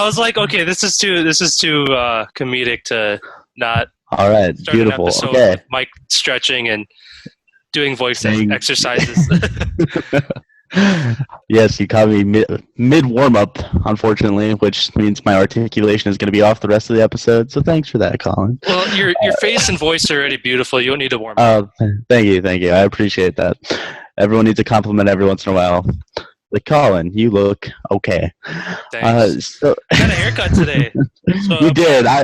I was like, okay, this is too comedic to not All right, start an beautiful. episode Okay. with Mike stretching and doing voice Saying exercises. yes, you caught me mid warm up, unfortunately, which means my articulation is going to be off the rest of the episode. So thanks for that, Colin. Well, your face and voice are already beautiful. You don't need to warm up. Thank you, thank you. I appreciate that. Everyone needs a compliment every once in a while. Like, Colin, you look okay. Thanks. I got a haircut today. So you did. I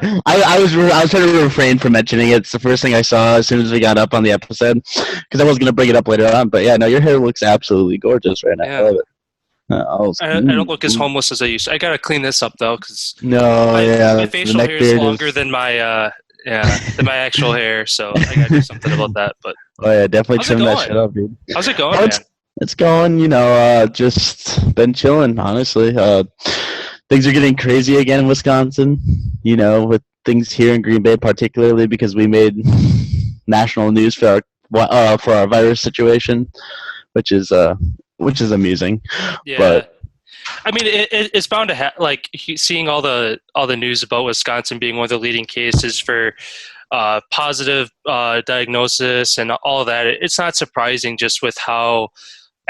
was trying to refrain from mentioning it. It's the first thing I saw as soon as we got up on the episode, because I was going to bring it up later on. But yeah, no, your hair looks absolutely gorgeous right now. Yeah. I love it. I don't look as homeless as I used to. I got to clean this up, though, because my facial hair is longer than my actual hair, so I got to do something about that. But definitely trim that shit up, dude. How's it going, man? It's going, just been chilling, honestly. Things are getting crazy again in Wisconsin, with things here in Green Bay, particularly because we made national news for our virus situation, which is amusing. Yeah. But I mean, it's bound to seeing all the news about Wisconsin being one of the leading cases for positive diagnosis and all that. It's not surprising just with how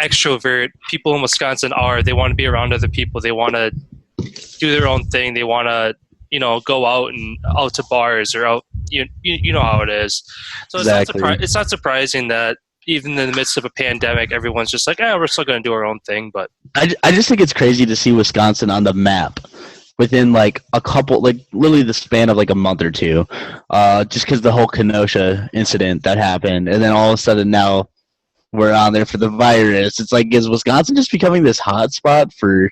extrovert people in Wisconsin are. They want to be around other people. They want to do their own thing. They want to, go out to bars or out. You know how it is. So exactly. It's not surprising that even in the midst of a pandemic, everyone's just like, we're still going to do our own thing. But I just think it's crazy to see Wisconsin on the map within like a couple, like literally the span of like a month or two, just because the whole Kenosha incident that happened, and then all of a sudden now we're on there for the virus. It's like, is Wisconsin just becoming this hot spot for,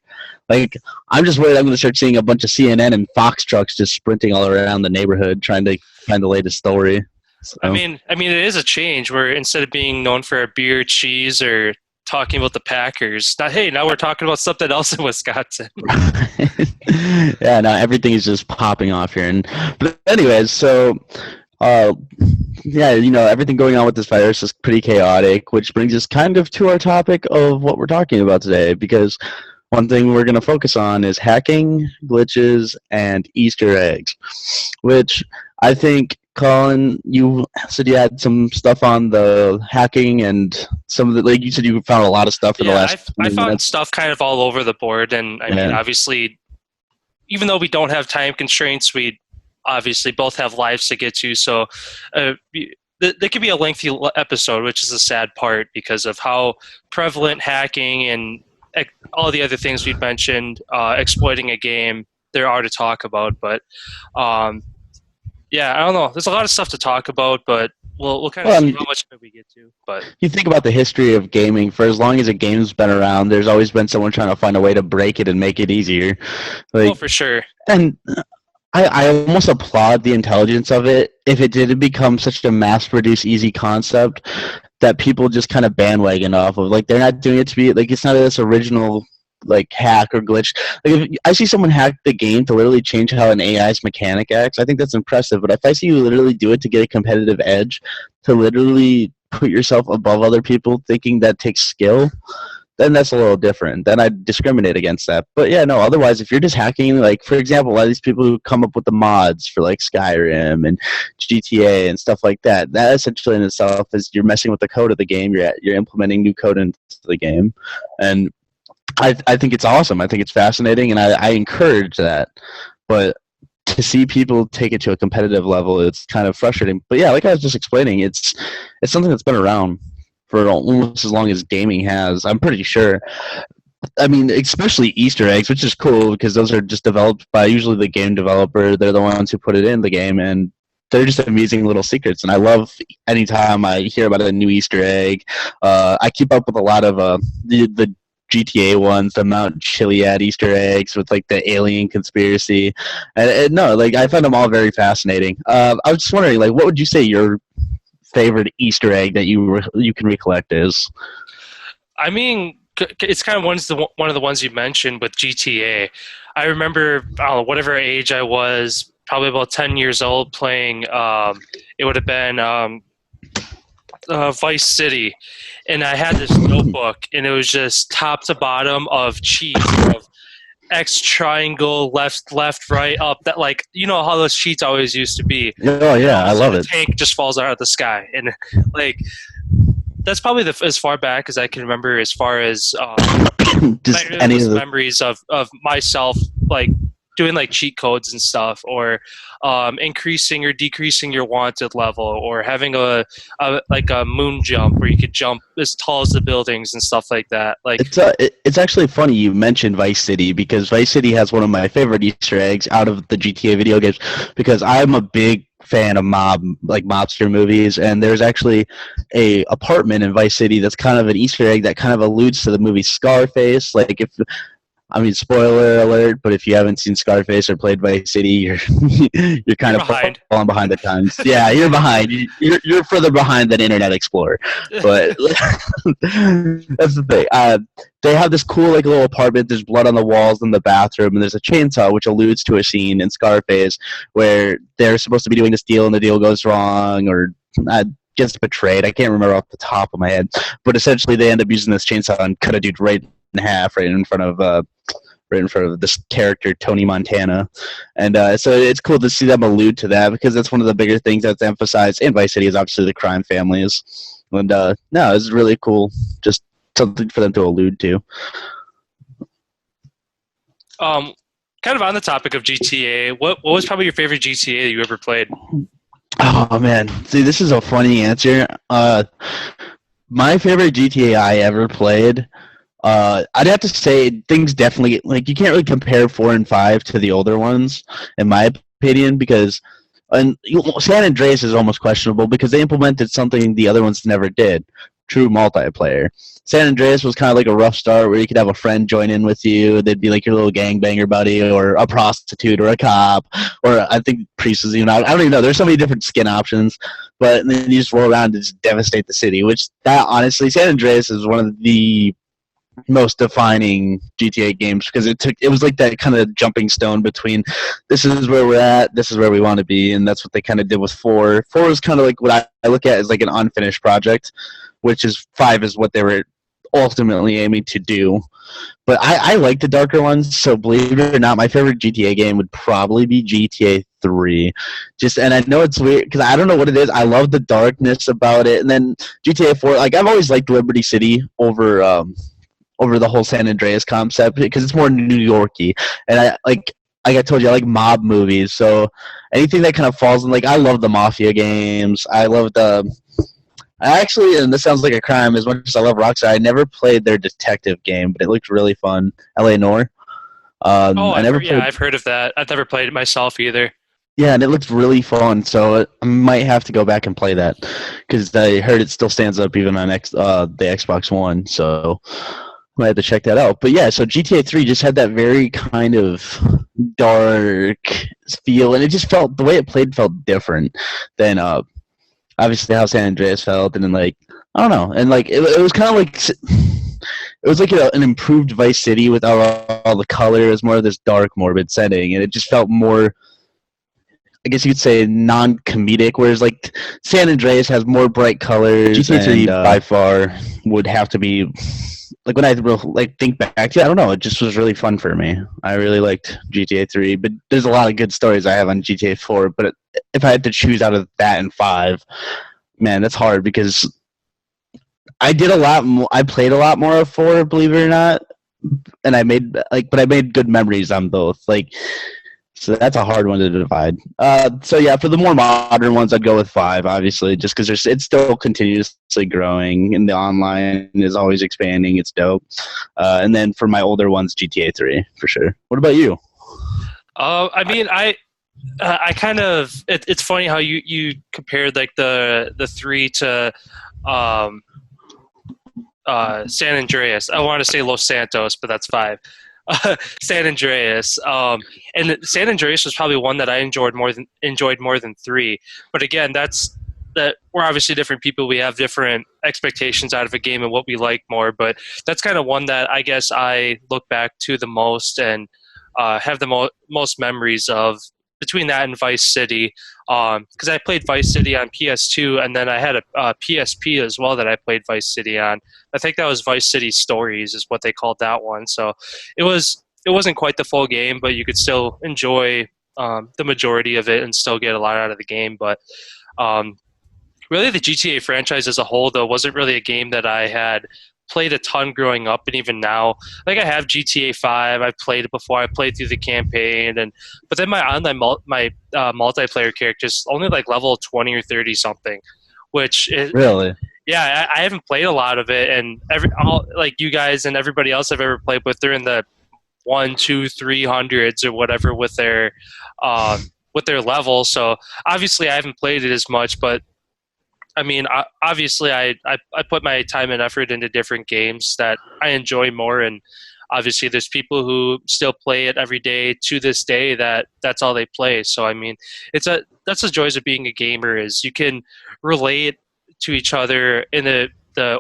like, I'm just worried I'm going to start seeing a bunch of CNN and Fox trucks just sprinting all around the neighborhood trying to find the latest story. So. I mean, it is a change where instead of being known for our beer, cheese, or talking about the Packers, now we're talking about something else in Wisconsin. Yeah, now everything is just popping off here. But anyways, so everything going on with this virus is pretty chaotic, which brings us kind of to our topic of what we're talking about today, because one thing we're going to focus on is hacking, glitches, and Easter eggs, which I think, Colin, you said you had some stuff on the hacking and some of the, like you said, you found a lot of stuff in the last. I found stuff kind of all over the board, and I mean, obviously, even though we don't have time constraints, we obviously both have lives to get to, so there could be a lengthy episode, which is a sad part because of how prevalent hacking and all the other things we've mentioned, exploiting a game, there are to talk about. But I don't know. There's a lot of stuff to talk about, but we'll kind of see how much of it we get to. But you think about the history of gaming. For as long as a game's been around, there's always been someone trying to find a way to break it and make it easier. For sure. And I almost applaud the intelligence of it if it didn't become such a mass-produced, easy concept that people just kind of bandwagon off of. Like, they're not doing it to be, like, it's not this original, like, hack or glitch. Like, if I see someone hack the game to literally change how an AI's mechanic acts, I think that's impressive. But if I see you literally do it to get a competitive edge, to literally put yourself above other people thinking that takes skill, then that's a little different. Then I discriminate against that. But yeah, no, otherwise, if you're just hacking, like, for example, a lot of these people who come up with the mods for, like, Skyrim and GTA and stuff like that, that essentially in itself is you're messing with the code of the game. You're implementing new code into the game. And I think it's awesome. I think it's fascinating, and I encourage that. But to see people take it to a competitive level, it's kind of frustrating. But yeah, like I was just explaining, it's something that's been around for almost as long as gaming has, I'm pretty sure. I mean, especially Easter eggs, which is cool because those are just developed by usually the game developer. They're the ones who put it in the game, and they're just amusing little secrets. And I love anytime I hear about a new Easter egg. I keep up with a lot of the GTA ones, the Mount Chiliad Easter eggs with like the alien conspiracy. And no, like I find them all very fascinating. I was just wondering, like, what would you say your favorite Easter egg that you can recollect is? I mean, it's kind of one of the ones you mentioned with GTA. I remember, I don't know, whatever age I was, probably about 10 years old, playing. It would have been Vice City, and I had this notebook, and it was just top to bottom of cheats, of X triangle, left, right, up. That like you know how those cheats always used to be. Oh And yeah, all of I a love sudden, a it. tank just falls out of the sky, and like that's probably as far back as I can remember, as far as my Just any of earliest the. memories of myself like doing like cheat codes and stuff, or increasing or decreasing your wanted level, or having a like a moon jump where you could jump as tall as the buildings and stuff like that. Like, It's actually funny you mentioned Vice City because Vice City has one of my favorite Easter eggs out of the GTA video games because I'm a big fan of mobster movies, and there's actually a apartment in Vice City that's kind of an Easter egg that kind of alludes to the movie Scarface. Like if I mean, spoiler alert, but if you haven't seen Scarface or played Vice City, you're you're you're kind of behind. falling behind the times. Yeah, you're behind. You're further behind than Internet Explorer. But that's the thing. They have this cool like little apartment. There's blood on the walls in the bathroom, and there's a chainsaw, which alludes to a scene in Scarface where they're supposed to be doing this deal, and the deal goes wrong, or gets betrayed. I can't remember off the top of my head, but essentially they end up using this chainsaw and cut a dude right in half, right in front of this character Tony Montana, and so it's cool to see them allude to that because that's one of the bigger things that's emphasized in Vice City is obviously the crime families, and no, it's really cool, just something for them to allude to. um, Kind of on the topic of GTA, what was probably your favorite GTA you ever played? Oh man, see, this is a funny answer. My favorite GTA I ever played. I'd have to say things definitely like you can't really compare 4 and 5 to the older ones, in my opinion, because San Andreas is almost questionable because they implemented something the other ones never did: true multiplayer. San Andreas was kind of like a rough start where you could have a friend join in with you. They'd be like your little gangbanger buddy, or a prostitute, or a cop, or I think priest is even out. I don't even know. There's so many different skin options, but then you just roll around and just devastate the city. Which that honestly, San Andreas is one of the most defining GTA games because it was like that kind of jumping stone between this is where we're at, this is where we want to be, and that's what they kind of did with 4. 4 is kind of like what I look at as like an unfinished project, which is 5 is what they were ultimately aiming to do. But I like the darker ones, so believe it or not, my favorite GTA game would probably be GTA 3. And I know it's weird because I don't know what it is. I love the darkness about it, and then GTA 4. Like I've always liked Liberty City over the whole San Andreas concept because it's more New Yorky, and like I told you, I like mob movies. So anything that kind of falls in, like I love the mafia games. I love the. I actually, and this sounds like a crime, as much as I love Rockstar, I never played their detective game, but it looked really fun. L.A. Noire. Oh, I never yeah, played. I've heard of that. I've never played it myself either. Yeah, and it looked really fun. So I might have to go back and play that because I heard it still stands up even on the Xbox One. So might have to check that out. But yeah, so GTA 3 just had that very kind of dark feel, and it just felt the way it played felt different than obviously how San Andreas felt, and then like I don't know, and like it was kind of like it was like an improved Vice City without all the color. It was more of this dark, morbid setting, and it just felt more. I guess you could say non-comedic, whereas like San Andreas has more bright colors. GTA 3 by far would have to be like when I like think back to it, I don't know, it just was really fun for me. I really liked GTA 3, but there's a lot of good stories I have on GTA 4. But if I had to choose out of that and 5, man, that's hard because I did a lot more. I played a lot more of 4, believe it or not, and but I made good memories on both. Like so that's a hard one to divide. So yeah, for the more modern ones, I'd go with 5, obviously, just because it's still continuously growing, and the online is always expanding. It's dope. And then for my older ones, GTA 3 for sure. What about you? I mean, I kind of it's funny how you compared like the 3 to um, San Andreas. I want to say Los Santos, but that's 5. San Andreas, and San Andreas was probably one that I enjoyed more than 3. But again, that we're obviously different people. We have different expectations out of a game and what we like more. But that's kind of one that I guess I look back to the most and have the most memories of between that and Vice City. Because I played Vice City on PS2, and then I had a PSP as well that I played Vice City on. I think that was Vice City Stories is what they called that one. So it was it wasn't quite the full game, but you could still enjoy the majority of it and still get a lot out of the game. But um, really, the GTA franchise as a whole, though, wasn't really a game that I had played a ton growing up, and even now, like I have GTA 5. I've played it before. I played through the campaign, and but then my multiplayer characters only like level 20 or 30 something, which is, Really? yeah, I haven't played a lot of it, and like you guys and everybody else I've ever played with, they're in the one, two, 300s or whatever with their level. So obviously, I haven't played it as much, but I mean, obviously, I put my time and effort into different games that I enjoy more, and obviously, there's people who still play it every day to this day. That's all they play. So I mean, that's the joys of being a gamer is you can relate to each other in the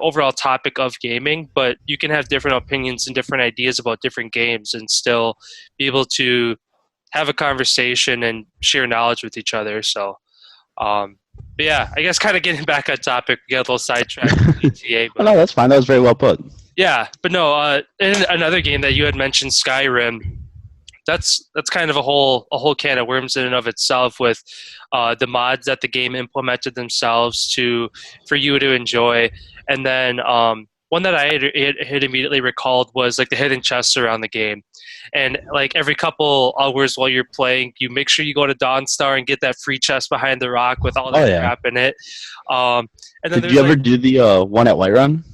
overall topic of gaming, but you can have different opinions and different ideas about different games and still be able to have a conversation and share knowledge with each other. So. But yeah, I guess kind of getting back on topic, we got a little sidetracked with GTA, Oh, but no, that's fine. That was very well put. yeah, but no, in another game that you had mentioned, Skyrim, that's kind of a whole can of worms in and of itself with the mods that the game implemented themselves to for you to enjoy, and then one that I had immediately recalled was like the hidden chests around the game, and like every couple hours while you're playing, you make sure you go to Dawnstar and get that free chest behind the rock with all Oh that yeah. crap in it. And then Did there's you ever like do the one at Whiterun?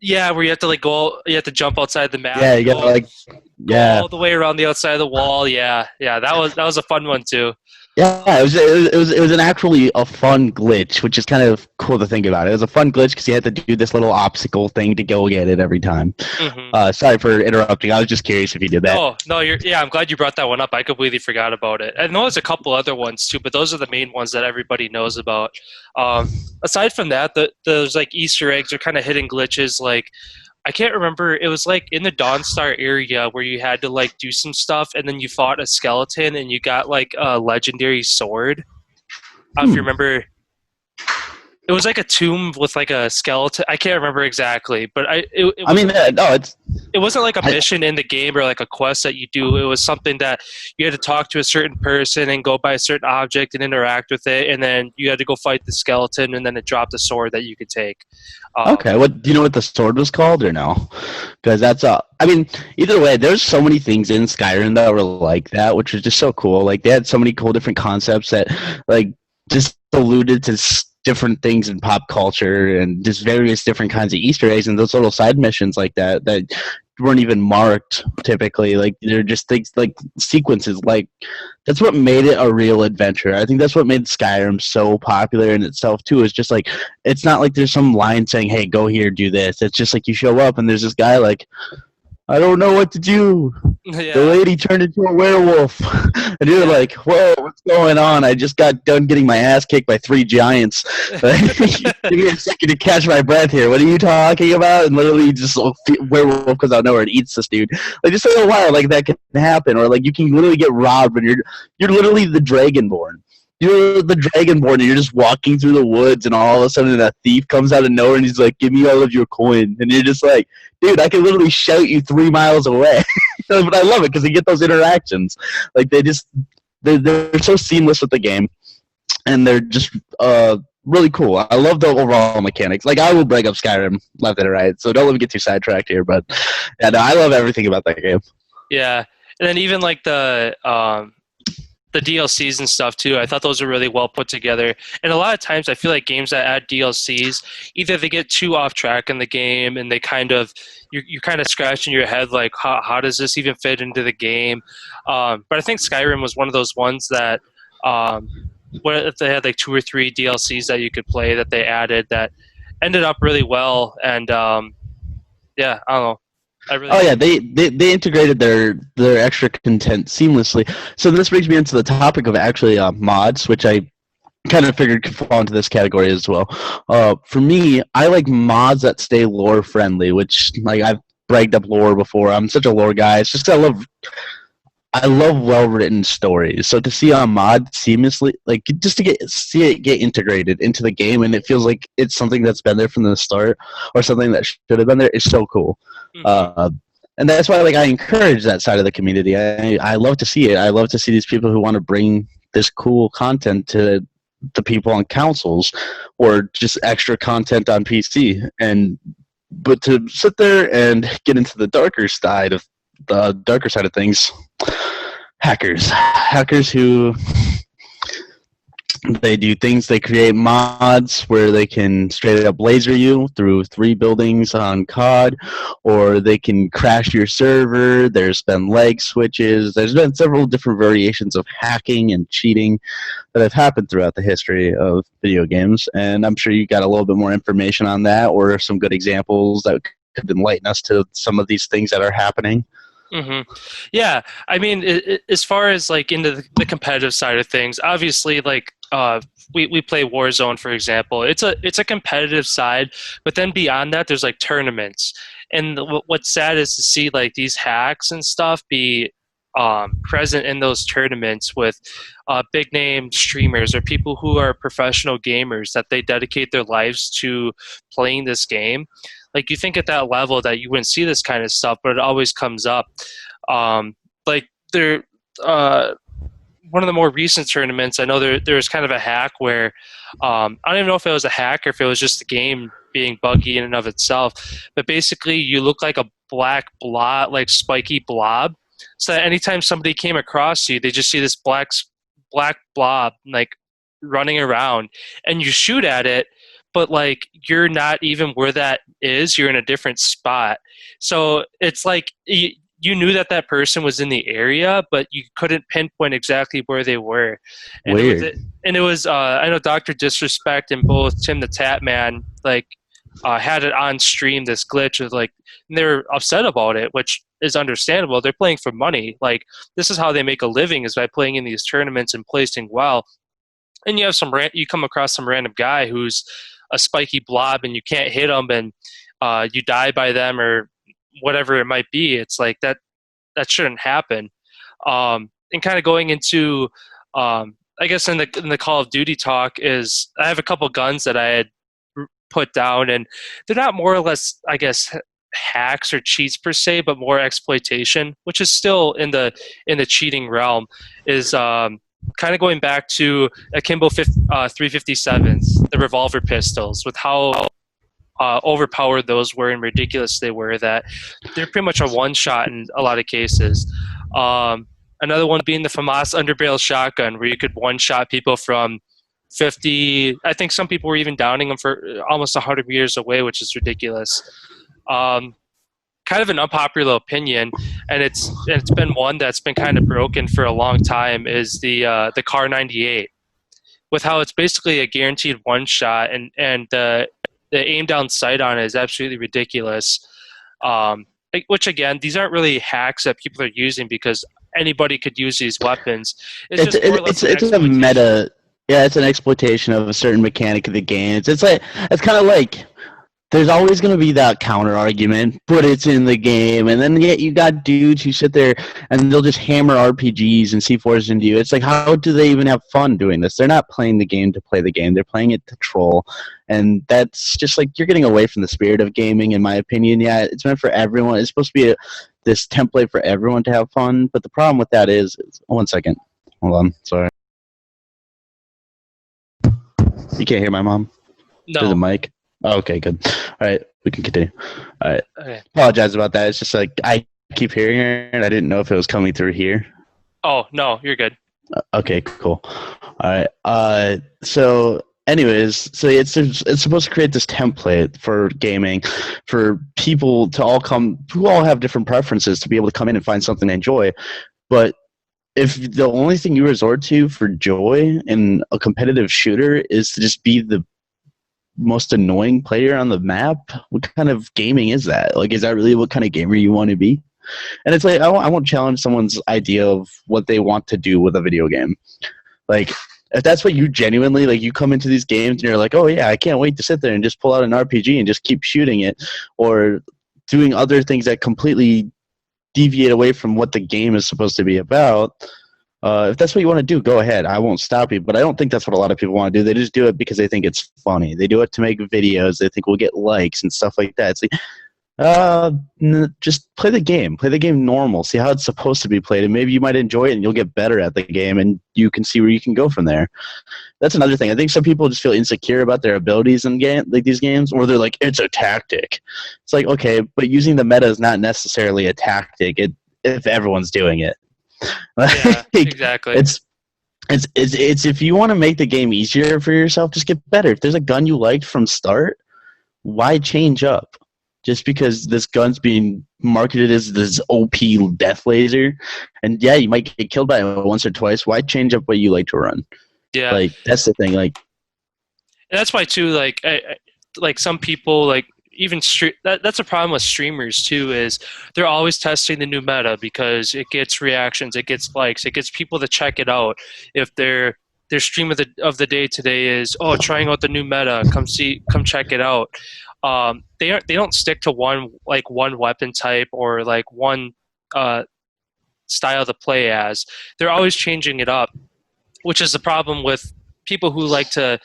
yeah, where you have to like you have to jump outside the map, Yeah, you gotta like, go yeah, all the way around the outside of the wall. Yeah, yeah, that was a fun one too. yeah. It was an actually a fun glitch, which is kind of cool to think about. It was a fun glitch because you had to do this little obstacle thing to go get it every time. Hmm. Sorry for interrupting. I was just curious if you did that. No, no, yeah. I'm glad you brought that one up. I completely forgot about it. I know there's a couple other ones too, but those are the main ones that everybody knows about. Aside from that, there's like Easter eggs or kind of hidden glitches. Like I can't remember. It was like in the Dawnstar area where you had to like do some stuff, and then you fought a skeleton, and you got like a legendary sword. If you Hmm. remember, it was like a tomb with like a skeleton. I can't remember exactly, but it I mean, wasn't like no, it's. it wasn't like a I, mission in the game or like a quest that you do. It was something that you had to talk to a certain person and go by a certain object and interact with it, and then you had to go fight the skeleton, and then it dropped a sword that you could take. okay, what do you know what the sword was called or no? Because that's I mean, either way, there's so many things in Skyrim that were like that, which was just so cool. Like they had so many cool different concepts that like just alluded to different things in pop culture and just various different kinds of Easter eggs and those little side missions like that that weren't even marked typically. Like they're just things like sequences. Like that's what made it a real adventure. I think that's what made Skyrim so popular in itself too. Is just like it's not like there's some line saying, "Hey, go here, do this." It's just like you show up and there's this guy like, "I don't know what to do. The Yeah. lady turned into a werewolf," and you're Yeah. like, "Whoa, what's going on? I just got done getting my ass kicked by 3 giants. Give me a second to catch my breath here. What are you talking about?" And literally, just werewolf comes out of nowhere and eats this dude. Like just a little while, like that can happen, or like you can literally get robbed when you're literally the Dragonborn. You're the Dragonborn, and you're just walking through the woods, and all of a sudden, a thief comes out of nowhere, and he's like, "Give me all of your coin," and you're just like, "Dude, I can literally shout you 3 miles away." But I love it because you get those interactions. Like they're so seamless with the game, and they're just really cool. I love the overall mechanics. Like I will break up Skyrim left and right, so don't let me get too sidetracked here. But yeah, no, I love everything about that game. Yeah, and then even like the DLCs and stuff too. I thought those were really well put together. And a lot of times, I feel like games that add DLCs either they get too off track in the game, and they kind of you're kind of scratching your head like, how does this even fit into the game? But I think Skyrim was one of those ones that where if they had like 2 or 3 DLCs that you could play that they added that ended up really well. And yeah, I don't know. I really Oh yeah, they integrated their extra content seamlessly. So this brings me into the topic of actually mods, which I kind of figured could fall into this category as well. For me, I like mods that stay lore friendly, which like I've bragged up lore before. I'm such a lore guy. It's just I love well written stories. So to see a mod seamlessly, like just to see it get integrated into the game, and it feels like it's something that's been there from the start, or something that should have been there, is so cool. Mhm. Uh, And that's why like I encourage that side of the community. I love to see it. I love to see these people who want to bring this cool content to the people on consoles or just extra content on PC. And but to sit there and get into the darker side of things, hackers who they do things. They create mods where they can straight up laser you through 3 buildings on COD, or they can crash your server. There's been lag switches. There's been several different variations of hacking and cheating that have happened throughout the history of video games. And I'm sure you got a little bit more information on that, or some good examples that could enlighten us to some of these things that are happening. Yeah, I mean, as far as like into the competitive side of things, obviously, like we play Warzone, for example. It's a competitive side, but then beyond that, there's like tournaments, and what's sad is to see like these hacks and stuff be present in those tournaments with big name streamers or people who are professional gamers that they dedicate their lives to playing this game. Like you think at that level that you wouldn't see this kind of stuff, but it always comes up. Like there, one of the more recent tournaments, I know there was kind of a hack where I don't even know if it was a hack or if it was just the game being buggy in and of itself. But basically, you look like a black blob, like spiky blob. So that anytime somebody came across you, they just see this black blob like running around, and you shoot at it, but like you're not even where that is. You're in a different spot. So it's like you knew that that person was in the area, but you couldn't pinpoint exactly where they were. And Weird. it was I know Dr. Disrespect and both Tim the Tap Man like had it on stream, this glitch of like, and they're upset about it, which is understandable. They're playing for money. Like this is how they make a living, is by playing in these tournaments and placing well. And you have you come across some random guy who's a spiky blob and you can't hit them, and you die by them or whatever it might be. It's like that shouldn't happen. And kind of going into I guess in the Call of Duty talk, is I have a couple guns that I had put down, and they're not more or less, I guess, hacks or cheats per se, but more exploitation, which is still in the cheating realm. Is kind of going back to Akimbo 357s, the revolver pistols, with how overpowered those were and ridiculous they were, that they're pretty much a one-shot in a lot of cases. Another one being the FAMAS underbarrel shotgun, where you could one-shot people from 50. I think some people were even downing them for almost 100 meters away, which is ridiculous. Kind of an unpopular opinion, and it's been one that's been kind of broken for a long time, is the Car 98, with how it's basically a guaranteed one shot, and the aim down sight on it is absolutely ridiculous. Which again, these aren't really hacks that people are using, because anybody could use these weapons. It's a meta. Yeah, it's an exploitation of a certain mechanic of the game. It's kind of like there's always going to be that counter argument, but it's in the game. And then yet you got dudes who sit there and they'll just hammer RPGs and C4s into you. It's like, how do they even have fun doing this? They're not playing the game to play the game. They're playing it to troll. And that's just like, you're getting away from the spirit of gaming, in my opinion. Yeah, it's meant for everyone. It's supposed to be this template for everyone to have fun. But the problem with that is, one second. Hold on. Sorry. You can't hear my mom? No. Through the mic? Oh, okay, good. All right, we can continue. All right. Okay. Apologize about that. It's just like I keep hearing her, and I didn't know if it was coming through here. Oh, no, you're good. Okay, cool. All right. So anyways, so it's supposed to create this template for gaming, for people to who all have different preferences, to be able to come in and find something to enjoy. But if the only thing you resort to for joy in a competitive shooter is to just be the most annoying player on the map, what kind of gaming is that? Like, is that really what kind of gamer you want to be? And it's like, I won't challenge someone's idea of what they want to do with a video game. Like, if that's what you genuinely, like, you come into these games and you're like, oh yeah, I can't wait to sit there and just pull out an RPG and just keep shooting it, or doing other things that completely deviate away from what the game is supposed to be about. If that's what you want to do, go ahead. I won't stop you. But I don't think that's what a lot of people want to do. They just do it because they think it's funny. They do it to make videos. They think we'll get likes and stuff like that. It's like, Uh, just play the game. Play the game normal. See how it's supposed to be played, and maybe you might enjoy it, and you'll get better at the game, and you can see where you can go from there. That's another thing. I think some people just feel insecure about their abilities in game, like these games, or they're like, it's a tactic. It's like, okay, but using the meta is not necessarily a tactic. If everyone's doing it, Yeah, like, exactly. it's if you want to make the game easier for yourself, just get better. If there's a gun you liked from start, why change up? Just because this gun's being marketed as this OP death laser, and yeah, you might get killed by it once or twice. Why change up what you like to run? Yeah, Like that's the thing. Like and that's why too. Like some people like even that's a problem with streamers too. Is they're always testing the new meta because it gets reactions, it gets likes, it gets people to check it out. If their stream of the day today is trying out the new meta, come check it out. They don't stick to one weapon type or like one uh, style to play as. They're always changing it up, which is the problem with people who like to,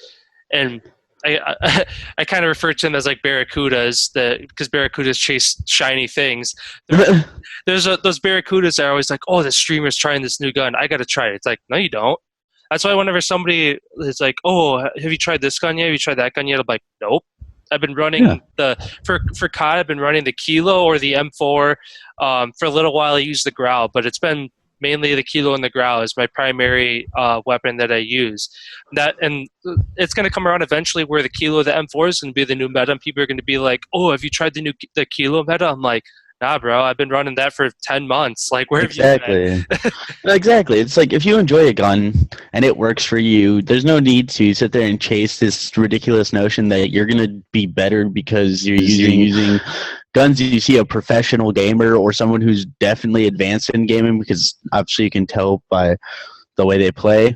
and I kind of refer to them as like barracudas, because barracudas chase shiny things. Those barracudas that are always like, oh, the streamer's trying this new gun, I got to try it. It's like, no, you don't. That's why whenever somebody is like, oh, have you tried this gun yet? Have you tried that gun yet? I'm like, nope. I've been yeah, running for COD. I've been running the Kilo or the M4. For a little while, I used the Growl, but it's been mainly the Kilo and the Growl is my primary weapon that I use. And it's going to come around eventually where the Kilo, the M4 is going to be the new meta, and people are going to be like, "Oh, have you tried the Kilo meta?" I'm like, "Nah, bro. I've been running that for 10 months. Like, where have you exactly. been?" Exactly. It's like if you enjoy a gun and it works for you, there's no need to sit there and chase this ridiculous notion that you're going to be better because you're using guns. You see a professional gamer or someone who's definitely advanced in gaming, because obviously you can tell by the way they play.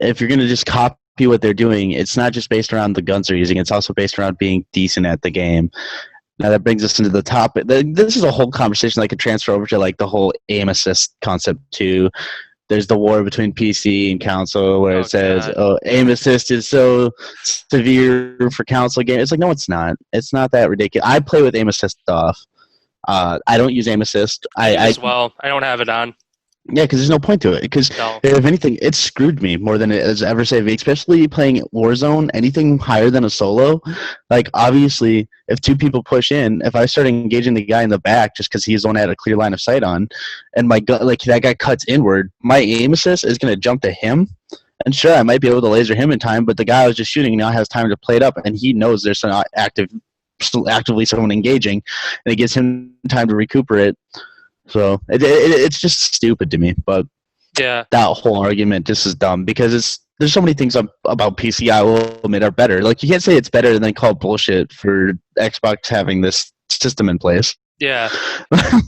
If you're going to just copy what they're doing, it's not just based around the guns they're using. It's also based around being decent at the game. Now that brings us into the topic. This is a whole conversation that could transfer over to like the whole aim assist concept too. There's the war between PC and console where Oh it says, God. "Oh, aim assist is so severe for console games." It's like, no, it's not. It's not that ridiculous. I play with aim assist off. I don't use aim assist. I do I as well. I don't have it on. Yeah, because there's no point to it. Because No. if anything, it's screwed me more than it has ever saved me. Especially playing Warzone, anything higher than a solo. Like obviously, if two people push in, if I start engaging the guy in the back just because he's the one I had a clear line of sight on, and my gun, like that guy cuts inward, my aim assist is gonna jump to him. And sure, I might be able to laser him in time, but the guy I was just shooting now has time to play it up, and he knows there's some still actively someone engaging, and it gives him time to recuperate. So it's just stupid to me. But Yeah. that whole argument just is dumb because there's so many things about PC I will admit are better. Like you can't say it's better and then call bullshit for Xbox having this system in place. Yeah.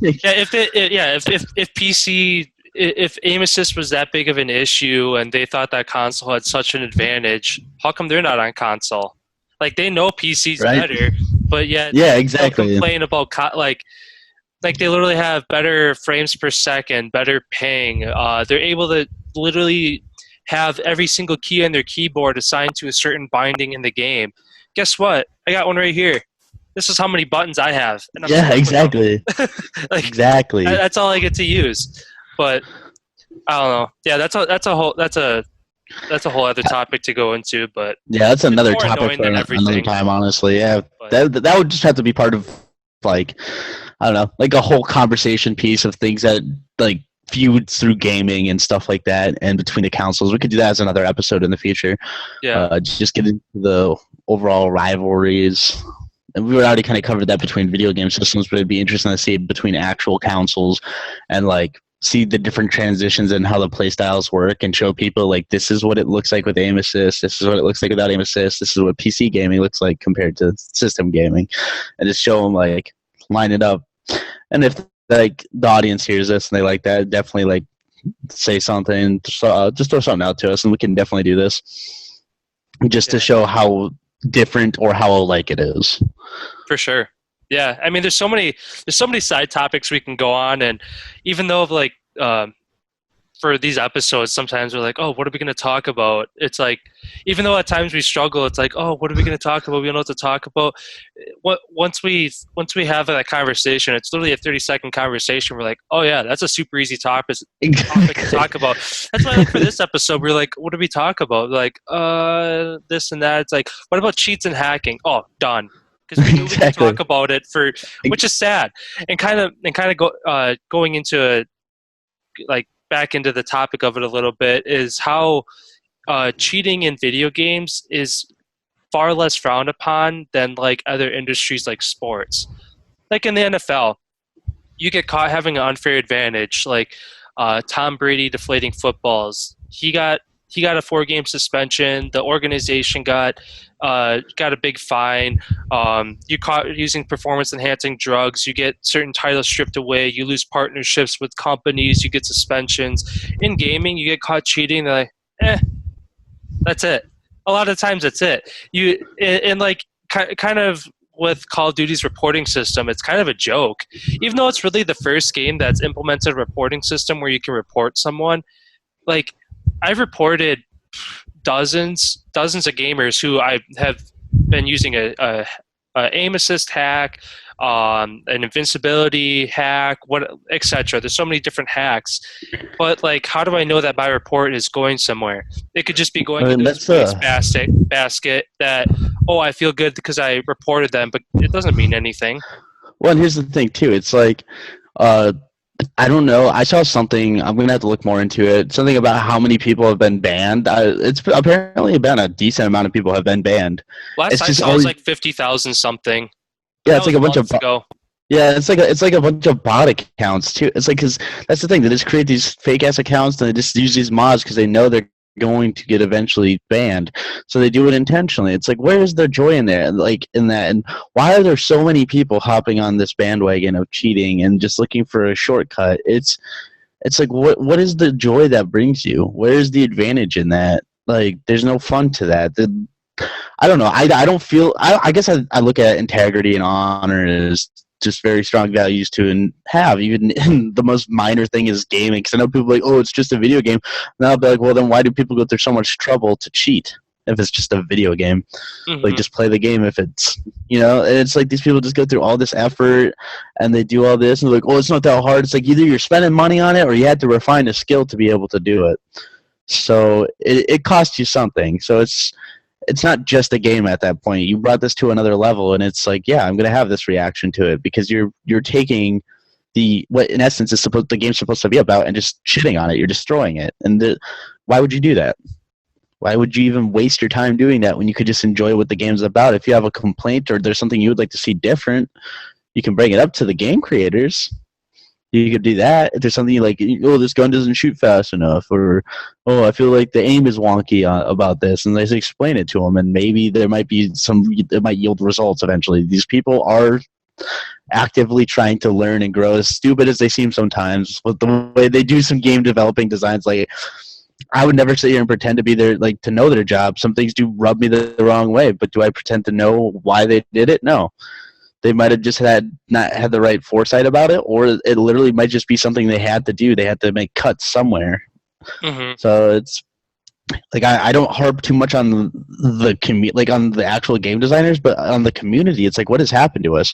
Yeah. If PC if aim assist was that big of an issue and they thought that console had such an advantage, how come they're not on console? Like they know PC's Right? better, but yet Yeah, they'll exactly. complain about like they literally have better frames per second, better ping. They're able to literally have every single key on their keyboard assigned to a certain binding in the game. Guess what? I got one right here. This is how many buttons I have, and I'm Yeah, stuck with them. exactly. Like Exactly. that's all I get to use. But I don't know. Yeah, that's a whole other topic to go into. But Yeah, that's it's another more topic annoying for than another everything. time, honestly. Yeah, But that would just have to be part of like I don't know, like a whole conversation piece of things that like feuds through gaming and stuff like that, and between the consoles. We could do that as another episode in the future. yeah, Just get into the overall rivalries. And we already kind of covered that between video game systems, but it'd be interesting to see between actual consoles and like see the different transitions and how the play styles work and show people like this is what it looks like with aim assist, this is what it looks like without aim assist, this is what PC gaming looks like compared to system gaming, and just show them like line it up. And if like the audience hears this and they like that, definitely like say something, just throw something out to us, and we can definitely do this just to yeah, show how different or how alike it is. for sure. Yeah, I mean, there's so many side topics we can go on, and even though like for these episodes, sometimes we're like, oh, what are we going to talk about? It's like, even though at times we struggle, it's like, oh, what are we going to talk about? We don't know what to talk about. Once we have that conversation, it's literally a 30-second conversation. We're like, oh yeah, that's a super easy topic to Exactly. talk about. That's why, like, for this episode, we're like, what do we talk about? Like, this and that. It's like, what about cheats and hacking? Oh, done. Because we knew we could Exactly. talk about it for, which is sad, and going into like back into the topic of it a little bit is how cheating in video games is far less frowned upon than like other industries like sports. Like in the NFL, you get caught having an unfair advantage. Like Tom Brady deflating footballs. He got a 4-game suspension. The organization got a big fine. You caught using performance enhancing drugs. You get certain titles stripped away. You lose partnerships with companies. You get suspensions. In gaming, you get caught cheating. They're like, that's it. A lot of times, that's it. You and like kind of with Call of Duty's reporting system, it's kind of a joke. Even though it's really the first game that's implemented a reporting system where you can report someone, like I've reported dozens of gamers who I have been using a aim assist hack, an invincibility hack, what etc. There's so many different hacks, but like, how do I know that my report is going somewhere? It could just be I going mean, into that's this basket that, oh, I feel good because I reported them, but it doesn't mean anything. well. And here's the thing too. It's like, uh, I don't know. I saw something. I'm gonna have to look more into it. Something about how many people have been banned. It's apparently been a decent amount of people have been banned. Last It's I just saw it was always like 50,000 something. But yeah. that It's like was a bunch of months ago. yeah. It's like a bunch of bot accounts too. It's like because that's the thing. They just create these fake ass accounts and they just use these mods because they know they're going to get eventually banned. So they do it intentionally. It's like where is the joy in there? Like in that, and why are there so many people hopping on this bandwagon of cheating and just looking for a shortcut? It's like what is the joy that brings you? Where is the advantage in that? Like there's no fun to that. I don't know. I don't feel. I guess I look at integrity and honor as just very strong values to and have even in the most minor thing is gaming. Because I know people are like, oh, it's just a video game. And I'll be like, well, then why do people go through so much trouble to cheat if it's just a video game? Like Hmm. just play the game if it's and it's like these people just go through all this effort and they do all this and they're like, oh, it's not that hard. It's like either you're spending money on it or you had to refine a skill to be able to do it. So it costs you something. So it's not just a game at that point. You brought this to another level, and it's like, yeah, I'm gonna have this reaction to it because you're taking what in essence is the game's supposed to be about and just shitting on it. You're destroying it, and why would you do that? Why would you even waste your time doing that when you could just enjoy what the game's about? If you have a complaint or there's something you would like to see different, you can bring it up to the game creators. You could do that. If there's something you like, oh, this gun doesn't shoot fast enough, or oh, I feel like the aim is wonky about this, and they just explain it to them, and maybe there might be it might yield results eventually. These people are actively trying to learn and grow, as stupid as they seem sometimes, with the way they do some game developing designs. Like, I would never sit here and pretend to be their to know their job. Some things do rub me the wrong way, but do I pretend to know why they did it? No. They might have just not had the right foresight about it, or it literally might just be something they had to do. They had to make cuts somewhere. Hmm. So it's like I don't harp too much on like on the actual game designers, but on the community. It's like what has happened to us.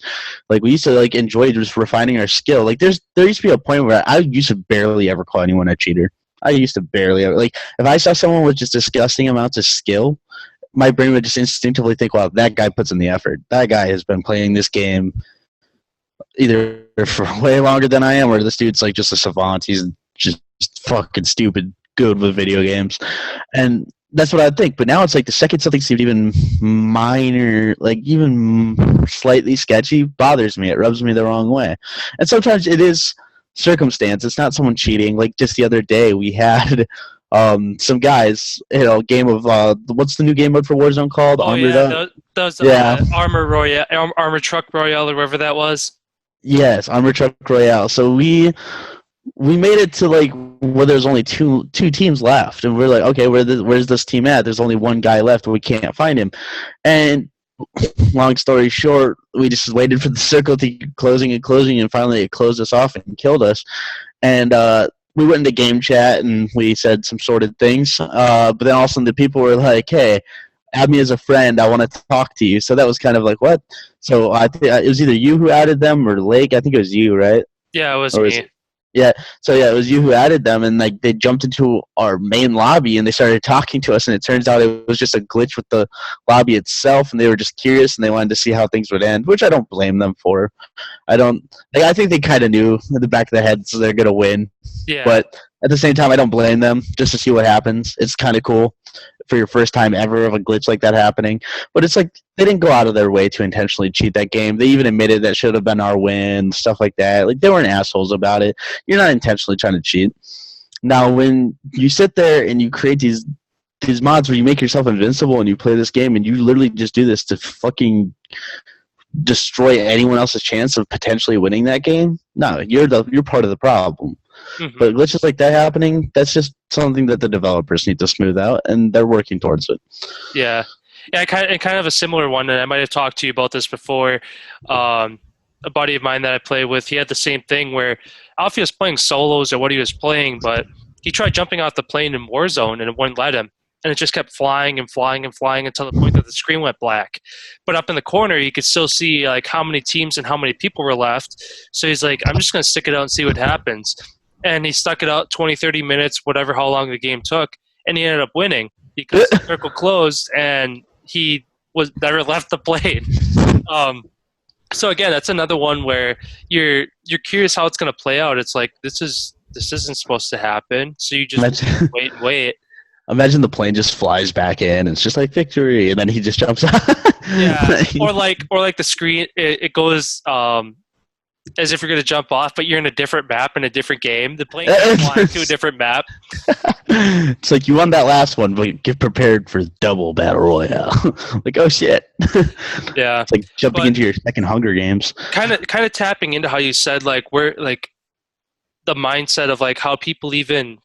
Like we used to enjoy just refining our skill. Like there used to be a point where I used to barely ever call anyone a cheater. I used to barely ever if I saw someone with just disgusting amounts of skill, my brain would just instinctively think, well, that guy puts in the effort. That guy has been playing this game either for way longer than I am, or this dude's just a savant. He's just fucking stupid good with video games. And that's what I think. But now it's like the second something seems even minor, even slightly sketchy, bothers me. It rubs me the wrong way. And sometimes it is circumstance. It's not someone cheating. Like just the other day we had some guys, game of what's the new game mode for Warzone called? Oh Armored yeah, Up. those Yeah. Armor Truck Royale, or whatever that was. Yes, Armored Truck Royale. So we made it to where there's only two teams left, and we're like, okay, where's this team at? There's only one guy left, and we can't find him. And long story short, we just waited for the circle to keep closing, and finally it closed us off and killed us. And we went into game chat and we said some sorted things. But then all of a sudden the people were like, "Hey, add me as a friend. I want to talk to you." So that was kind of like what? So I think it was either you who added them or Lake. I think it was you, right? Yeah, it was Or was me. it? Yeah. So yeah, it was you who added them, and like they jumped into our main lobby and they started talking to us, and it turns out it was just a glitch with the lobby itself, and they were just curious and they wanted to see how things would end, which I don't blame them for. I don't. Like, I think they kind of knew in the back of their heads so they're gonna win, Yeah, but at the same time, I don't blame them just to see what happens. It's kind of cool for your first time ever of a glitch like that happening. But it's like they didn't go out of their way to intentionally cheat that game. They even admitted that should have been our win, stuff like that. Like they weren't assholes about it. You're not intentionally trying to cheat. Now, when you sit there and you create these mods where you make yourself invincible and you play this game and you literally just do this to fucking destroy anyone else's chance of potentially winning that game, no, you're part of the problem. hmm But glitches like that happening, that's just something that the developers need to smooth out, and they're working towards it. yeah, yeah. Kind of a similar one, and I might have talked to you about this before. Um, a buddy of mine that I play with, he had the same thing where Alfie was playing solos or what he was playing, but he tried jumping off the plane in Warzone and it wouldn't let him. And it just kept flying and flying and flying until the point that the screen went black. But up in the corner, you could still see like how many teams and how many people were left. So he's like, I'm just going to stick it out and see what happens. And he stuck it out 20, 30 minutes, whatever how long the game took. And he ended up winning because the circle closed and he was never left the plane. Um, so again, that's another one where you're curious how it's going to play out. It's like this isn't supposed to happen, so you just Imagine, wait and wait. imagine the plane just flies back in, and it's just like victory, and then he just jumps out. Yeah, or like the screen, it goes as if you're going to jump off, but you're in a different map in a different game. The plane is flying to a different map. It's like you won that last one, but get prepared for double battle royale. Like, oh shit! Yeah, It's like jumping but into your second Hunger Games. kind of tapping into how you said like where like the mindset of like how people even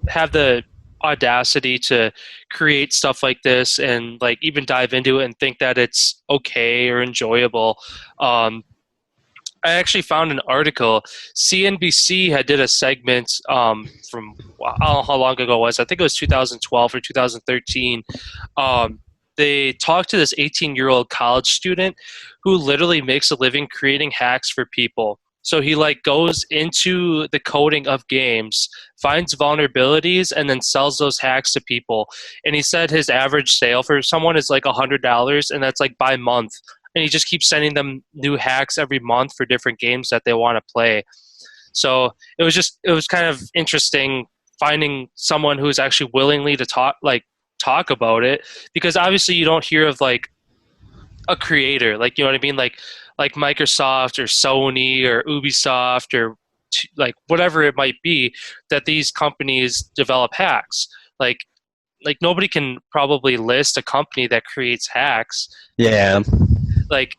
have the audacity to create stuff like this and like even dive into it and think that it's okay or enjoyable. I actually found an article. CNBC had did a segment from I don't know how long ago it was. I think it was 2012 or 2013. They talked to this 18-year-old college student who literally makes a living creating hacks for people. So he like goes into the coding of games, finds vulnerabilities, and then sells those hacks to people. And he said his average sale for someone is like $100, and that's like by month. And he just keeps sending them new hacks every month for different games that they want to play. So it was kind of interesting finding someone who's actually willingly to talk about it, because obviously you don't hear of like a creator, like, you know what I mean, like Microsoft or Sony or Ubisoft or like whatever it might be, that these companies develop hacks. Like nobody can probably list a company that creates hacks. Yeah, Like,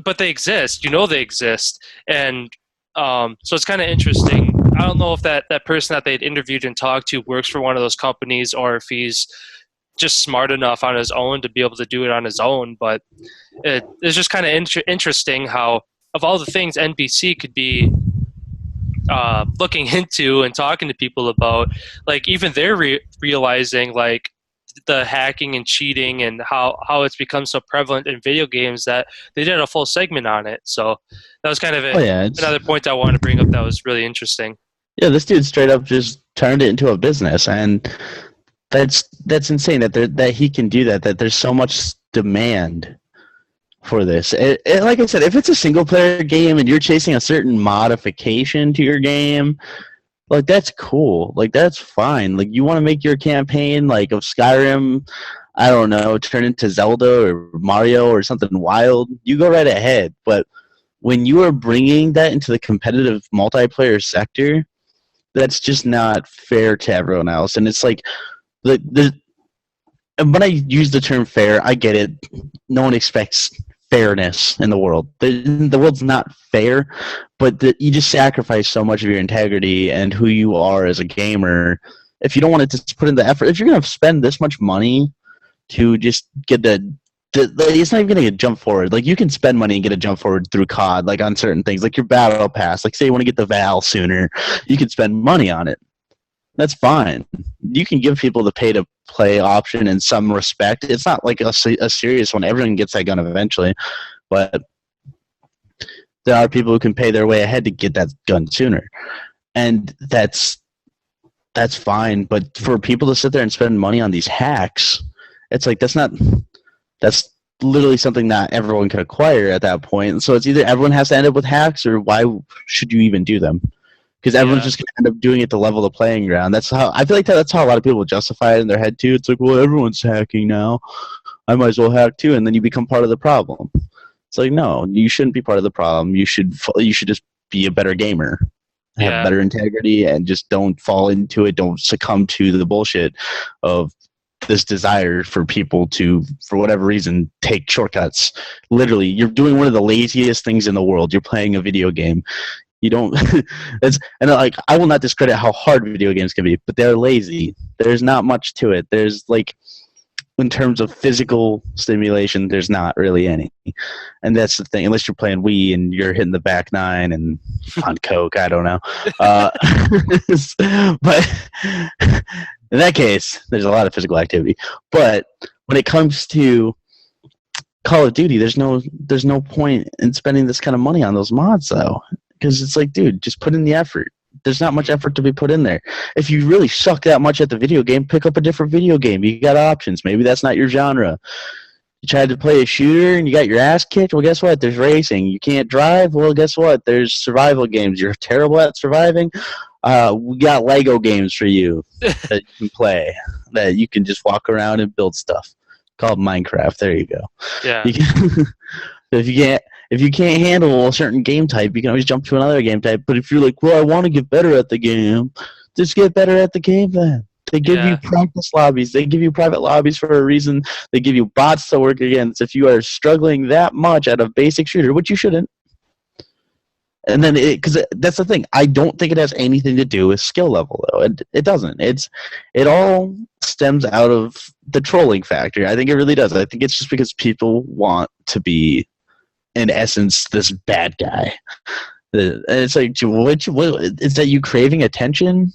but they exist. You know they exist, and so it's kind of interesting. I don't know if that person that they'd interviewed and talked to works for one of those companies or if he's just smart enough on his own to be able to do it on his own. But it's just kind of interesting how of all the things NBC could be looking into and talking to people about, like even they're realizing like the hacking and cheating and how it's become so prevalent in video games that they did a full segment on it. So that was kind of oh yeah, another point I wanted to bring up that was really interesting. yeah. This dude straight up just turned it into a business, and that's insane that he can do that. That there's so much demand for this. Like I said, if it's a single player game and you're chasing a certain modification to your game, like that's cool. Like that's fine. Like you want to make your campaign like of Skyrim, I don't know, turn into Zelda or Mario or something wild. You go right ahead. But when you are bringing that into the competitive multiplayer sector, that's just not fair to everyone else. And it's like and when I use the term fair, I get it. No one expects fairness in the world. The world's not fair, but you just sacrifice so much of your integrity and who you are as a gamer if you don't want to put in the effort. If you're going to spend this much money to just get it's not even going to get jump forward. Like you can spend money and get a jump forward through COD, like on certain things, like your battle pass. Like say you want to get the Val sooner, you can spend money on it. That's fine. You can give people the pay to play option in some respect. It's not like a serious one. Everyone gets that gun eventually, but there are people who can pay their way ahead to get that gun sooner, and that's fine. But for people to sit there and spend money on these hacks, it's like that's literally something not everyone can acquire at that point. So it's either everyone has to end up with hacks, or why should you even do them? Because everyone's Yeah, just gonna end up doing it to level the playing ground. That's how I feel like that's how a lot of people justify it in their head too. It's like, well, everyone's hacking now. I might as well hack too, and then you become part of the problem. It's like, no, you shouldn't be part of the problem. You should just be a better gamer, have yeah, better integrity, and just don't fall into it. Don't succumb to the bullshit of this desire for people to, for whatever reason, take shortcuts. Literally, you're doing one of the laziest things in the world. You're playing a video game. You don't. It's and like I will not discredit how hard video games can be, but they're lazy. There's not much to it. There's like in terms of physical stimulation, there's not really any. And that's the thing. Unless you're playing Wii and you're hitting the back nine and on coke, I don't know. Uh, but in that case, there's a lot of physical activity. But when it comes to Call of Duty, there's no point in spending this kind of money on those mods though, because it's like, dude, just put in the effort. There's not much effort to be put in there. If you really suck that much at the video game, pick up a different video game. You got options. Maybe that's not your genre. You tried to play a shooter and you got your ass kicked. Well, guess what? There's racing. You can't drive. Well, guess what? There's survival games. You're terrible at surviving. We got Lego games for you that you can play. That you can just walk around and build stuff. Called Minecraft. There you go. yeah, You can, if you can't handle a certain game type, you can always jump to another game type. But if you're like, well, I want to get better at the game, just get better at the game then. They give you yeah, practice lobbies. They give you private lobbies for a reason. They give you bots to work against if you are struggling that much at a basic shooter, which you shouldn't. And then, because that's the thing, I don't think it has anything to do with skill level, though. It doesn't. It all stems out of the trolling factor. I think it really does. I think it's just because people want to be, in essence, this bad guy. And it's like, what is that? You craving attention?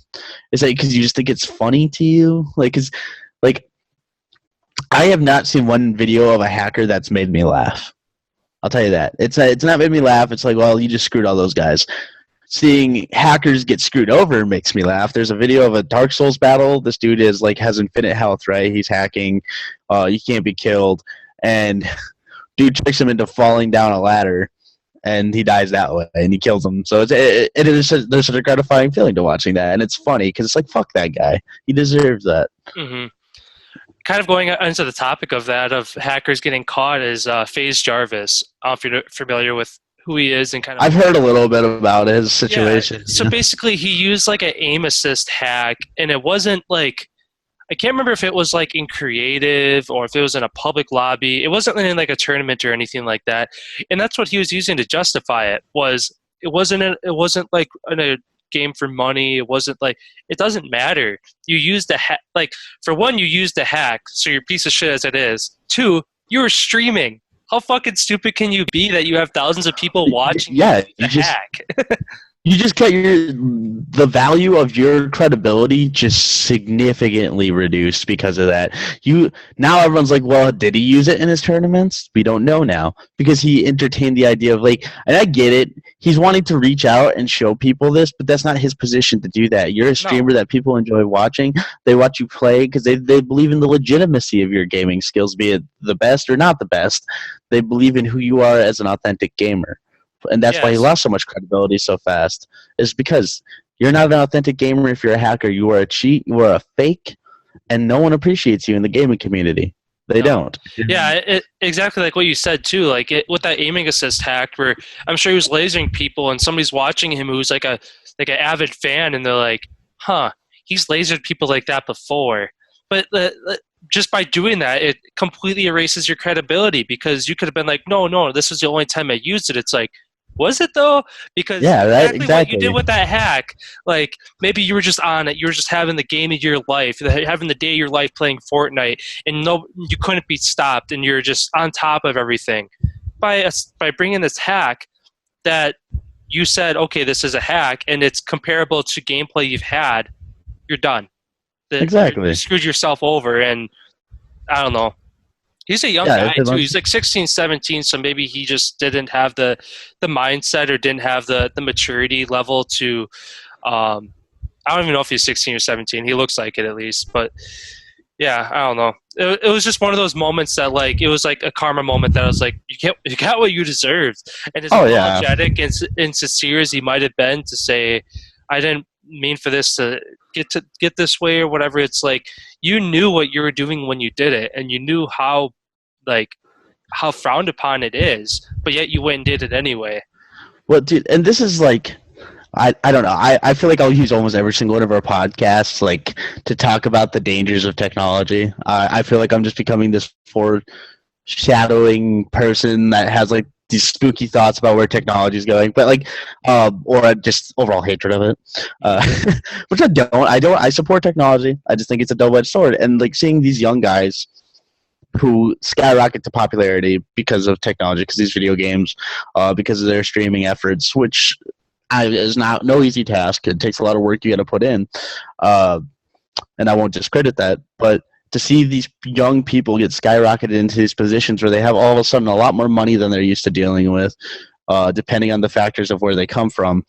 Is that because you just think it's funny to you? Like, I have not seen one video of a hacker that's made me laugh. I'll tell you that. It's not made me laugh. It's like, well, you just screwed all those guys. Seeing hackers get screwed over makes me laugh. There's a video of a Dark Souls battle. This dude has infinite health, right? He's hacking. You can't be killed, and dude tricks him into falling down a ladder, and he dies that way, and he kills him. So there's such a gratifying feeling to watching that, and it's funny because it's like, fuck that guy. He deserves that. hmm Kind of going into the topic of that, of hackers getting caught, is FaZe Jarvis. I don't know if you're familiar with who he is and kind of. I've heard a little bit about his Yeah, situation. so basically he used like an aim assist hack, and it wasn't like, I can't remember if it was like in creative or if it was in a public lobby. It wasn't in like a tournament or anything like that. And that's what he was using to justify it. It wasn't like in a game for money. It wasn't like, it doesn't matter. You used the hack. Like, for one, you used the hack, so you're a piece of shit as it is. Two, you were streaming. How fucking stupid can you be that you have thousands of people watching Yeah, the hack? you just get the value of your credibility just significantly reduced because of that. Now everyone's like, well, did he use it in his tournaments? We don't know now because he entertained the idea of like, and I get it. He's wanting to reach out and show people this, but that's not his position to do that. You're a streamer that people enjoy watching. They watch you play because they believe in the legitimacy of your gaming skills, be it the best or not the best. They believe in who you are as an authentic gamer. And that's why he Yes. lost so much credibility so fast. Is because you're not an authentic gamer if you're a hacker. You are a cheat. You are a fake, and no one appreciates you in the gaming community. They don't. Yeah, exactly like what you said too. Like with that aiming assist hack, where I'm sure he was lasering people, and somebody's watching him who's like an avid fan, and they're like, "Huh, he's lasered people like that before." But just by doing that, it completely erases your credibility, because you could have been like, "No, this was the only time I used it." It's like, was it though? Because exactly what you did with that hack, like maybe you were just on it, you were just having the game of your life, having the day of your life playing Fortnite, and you couldn't be stopped, and you're just on top of everything. By bringing this hack that you said, okay, this is a hack, and it's comparable to gameplay you've had, you're done. You Exactly. screwed yourself over, and I don't know. He's a young Yeah, guy if it too. was, He's like 16, 17, so maybe he just didn't have the mindset or didn't have the maturity level to um I don't even know if he's 16 or 17. He looks like it at least, but yeah, I don't know. It was just one of those moments that like it was like a karma moment that I was like, you got what you deserved. And as oh yeah. apologetic and sincere as he might have been to say, I didn't mean for this to get this way or whatever. It's like you knew what you were doing when you did it, and you knew like how frowned upon it is, but yet you went and did it anyway. Well, dude, and this is like, I don't know. I feel like I'll use almost every single one of our podcasts like to talk about the dangers of technology. I feel like I'm just becoming this foreshadowing person that has like these spooky thoughts about where technology is going, but like, or just overall hatred of it. Which I don't. I support technology. I just think it's a double-edged sword, and like seeing these young guys who skyrocket to popularity because of technology, because these video games, because of their streaming efforts, which is not no easy task. It takes a lot of work you got to put in, uh, and I won't discredit that. But to see these young people get skyrocketed into these positions where they have all of a sudden a lot more money than they're used to dealing with, depending on the factors of where they come from,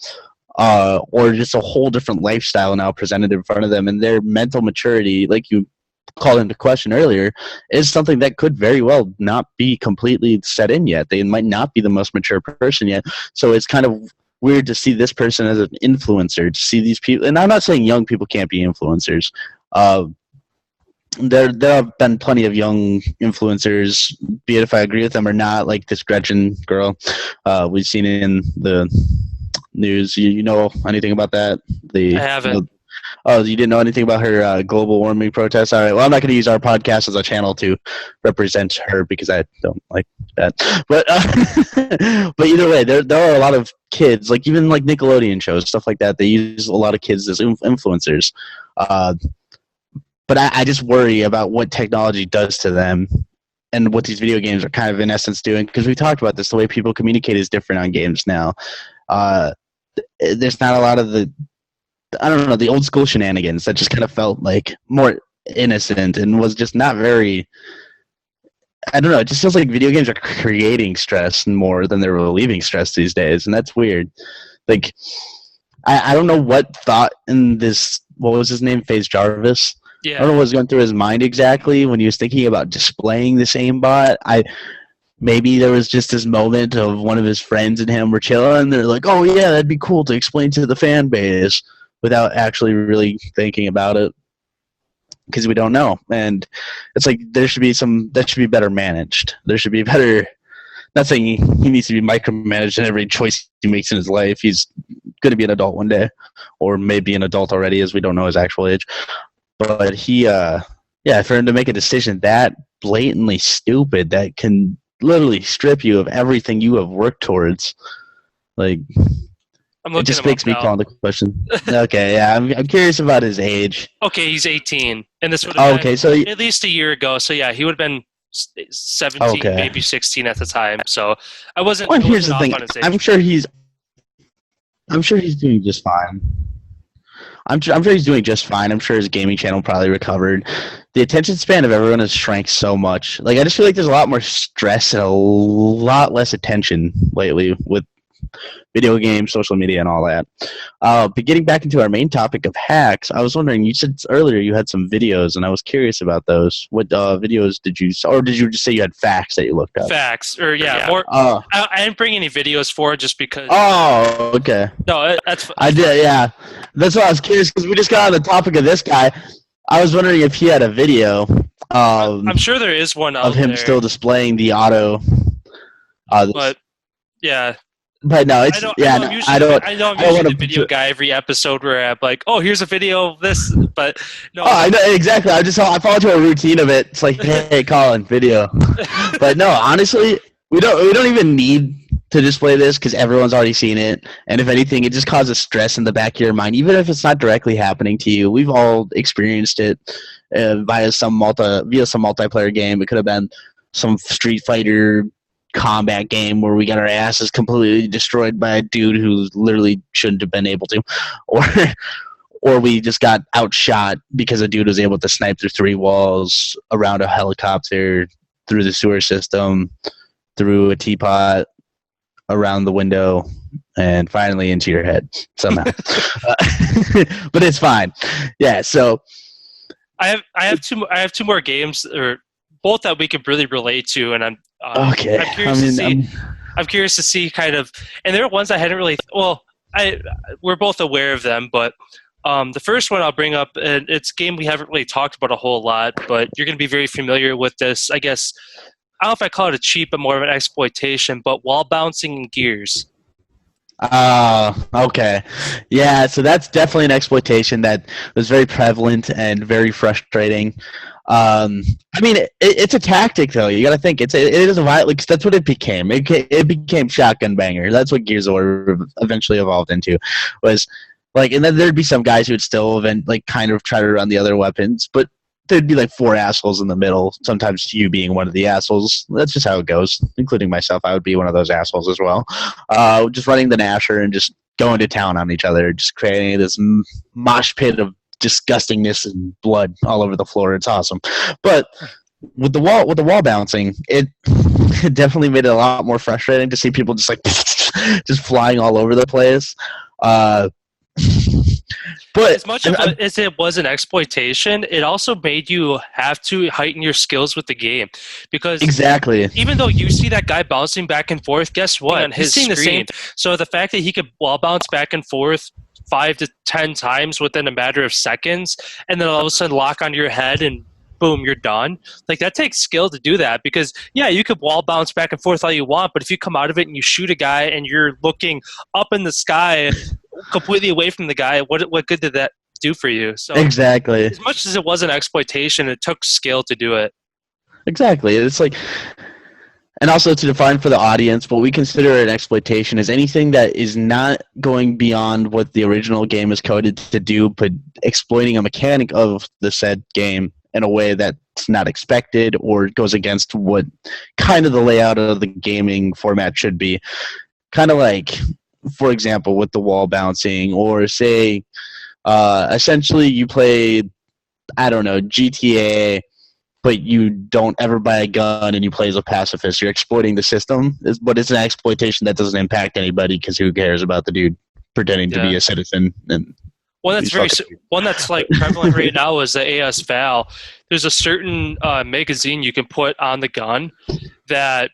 or just a whole different lifestyle now presented in front of them, and their mental maturity, like you called into question earlier, is something that could very well not be completely set in yet. They might not be the most mature person yet. So it's kind of weird to see this person as an influencer, to see these people. And I'm not saying young people can't be influencers. There have been plenty of young influencers, be it if I agree with them or not, like this Gretchen girl. We've seen it in the news. You know anything about that? I haven't. Oh, you didn't know anything about her global warming protests? All right. Well, I'm not going to use our podcast as a channel to represent her because I don't like that. But but either way, there are a lot of kids, like even like Nickelodeon shows, stuff like that. They use a lot of kids as influencers. But I just worry about what technology does to them and what these video games are kind of in essence doing, because we talked about this. The way people communicate is different on games now. There's not a lot of I don't know, the old school shenanigans that just kind of felt like more innocent and was just not very. I don't know. It just feels like video games are creating stress more than they're relieving stress these days, and that's weird. Like, I don't know what thought in this. What was his name? FaZe Jarvis. Yeah. I don't know what was going through his mind exactly when he was thinking about displaying this aimbot. Maybe there was just this moment of one of his friends and him were chilling, and they're like, "Oh yeah, that'd be cool to explain to the fan base," without actually really thinking about it, because we don't know. And it's like that should be better managed. There should be better. Not saying he needs to be micromanaged in every choice he makes in his life. He's going to be an adult one day, or maybe an adult already, as we don't know his actual age. But for him to make a decision that blatantly stupid, that can literally strip you of everything you have worked towards, like, it just makes me call the question. Okay, yeah, I'm curious about his age. Okay, he's 18, and this would have been so at least a year ago. So yeah, he would have been 17, maybe 16 at the time. So I wasn't. Well, here's the thing. I'm sure he's doing just fine. I'm sure he's doing just fine. I'm sure his gaming channel probably recovered. The attention span of everyone has shrank so much. Like, I just feel like there's a lot more stress and a lot less attention lately with video games, social media, and all that. But getting back into our main topic of hacks, I was wondering, you said earlier you had some videos, and I was curious about those. What videos did you, or did you just say you had facts that you looked up? Facts, or more. I didn't bring any videos for it just because. Oh, okay. No, that's. I did, yeah. That's why I was curious, because we just got on the topic of this guy. I was wondering if he had a video. I'm sure there is one of him still displaying the auto. But yeah. But no, it's I know I'm usually the video guy every episode where I'm like, oh, here's a video of this, but no. Oh, I know exactly. I fall into a routine of it. It's like, hey, Collin, video. But no, honestly, we don't even need to display this because everyone's already seen it. And if anything, it just causes stress in the back of your mind, even if it's not directly happening to you. We've all experienced it via some multiplayer game. It could have been some Street Fighter combat game where we got our asses completely destroyed by a dude who literally shouldn't have been able to, or we just got outshot because a dude was able to snipe through 3 walls, around a helicopter, through the sewer system, through a teapot, around the window, and finally into your head somehow. But it's fine. Yeah. So I have two more games, or both that we could really relate to, and okay. I'm curious to see. I'm curious to see kind of, and there are ones I hadn't really. Well, we're both aware of them, but the first one I'll bring up, and it's a game we haven't really talked about a whole lot, but you're going to be very familiar with this. I guess I don't know if I call it a cheat, but more of an exploitation. But wall bouncing in Gears. Okay. Yeah, so that's definitely an exploitation that was very prevalent and very frustrating. I mean, it's a tactic, though. You got to think it is a violent. Like, that's what it became. It became shotgun banger. That's what Gears of War eventually evolved into. Was like, and then there'd be some guys who would still kind of try to run the other weapons, but there'd be like 4 assholes in the middle. Sometimes you being one of the assholes. That's just how it goes. Including myself, I would be one of those assholes as well. Just running the Nasher and just going to town on each other, just creating this mosh pit of disgustingness and blood all over the floor. It's awesome. But with the wall bouncing, it definitely made it a lot more frustrating to see people just like just flying all over the place. But as much as it was an exploitation, it also made you have to heighten your skills with the game, because exactly, even though you see that guy bouncing back and forth, guess what? On his screen. The same. So the fact that he could wall bounce back and forth 5 to 10 times within a matter of seconds, and then all of a sudden lock onto your head and boom, you're done. Like, that takes skill to do that, because yeah, you could wall bounce back and forth all you want, but if you come out of it and you shoot a guy and you're looking up in the sky completely away from the guy, what good did that do for you? So exactly, as much as it was an exploitation, it took skill to do it. Exactly. It's like, and also to define for the audience, what we consider an exploitation is anything that is not going beyond what the original game is coded to do, but exploiting a mechanic of the said game in a way that's not expected or goes against what kind of the layout of the gaming format should be. Kind of like, for example, with the wall bouncing, or say, essentially you play, I don't know, GTA, but you don't ever buy a gun and you play as a pacifist. You're exploiting the system, but it's an exploitation that doesn't impact anybody, because who cares about the dude pretending to be a citizen? And one that's like prevalent right now is the AS Val. There's a certain magazine you can put on the gun that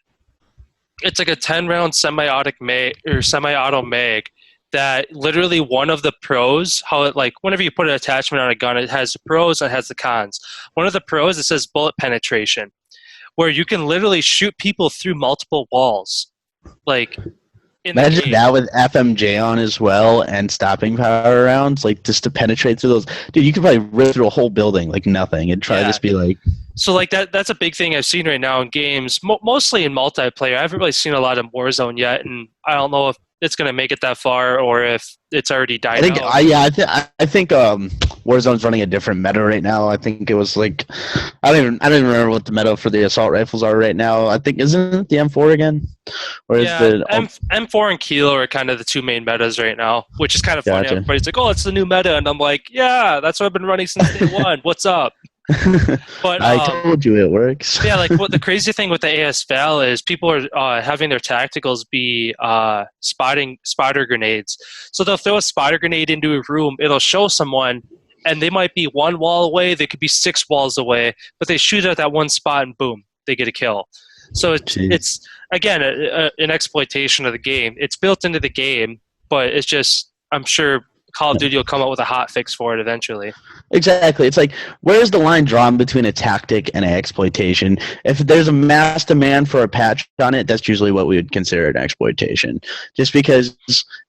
it's like a 10-round semi-auto mag that literally one of the pros, how it, like, whenever you put an attachment on a gun, it has the pros and it has the cons. One of the pros, it says bullet penetration, where you can literally shoot people through multiple walls. Like, imagine that with FMJ on as well and stopping power rounds, like, just to penetrate through those. Dude, you could probably rip through a whole building like nothing and try to just be like. So like that's a big thing I've seen right now in games, mostly in multiplayer. I haven't really seen a lot of Warzone yet, and I don't know if it's going to make it that far or if it's already died out. I think Warzone's running a different meta right now. I think it was like, I don't even remember what the meta for the assault rifles are right now. I think, isn't it the M4 again? Or is the M4 and Kilo are kind of the two main metas right now, which is kind of funny. Everybody's like, oh, it's the new meta, and I'm like, yeah, that's what I've been running since day one. What's up? But I told you it works. Yeah, like, what the crazy thing with the AS Val is people are having their tacticals be spotting spotter grenades. So they'll throw a spotter grenade into a room, it'll show someone, and they might be 1 wall away, they could be 6 walls away, but they shoot at that one spot and boom, they get a kill. So it's again an exploitation of the game. It's built into the game, but it's just, I'm sure Call of Duty will come up with a hot fix for it eventually. Exactly. It's like, where's the line drawn between a tactic and an exploitation? If there's a mass demand for a patch on it, that's usually what we would consider an exploitation. Just because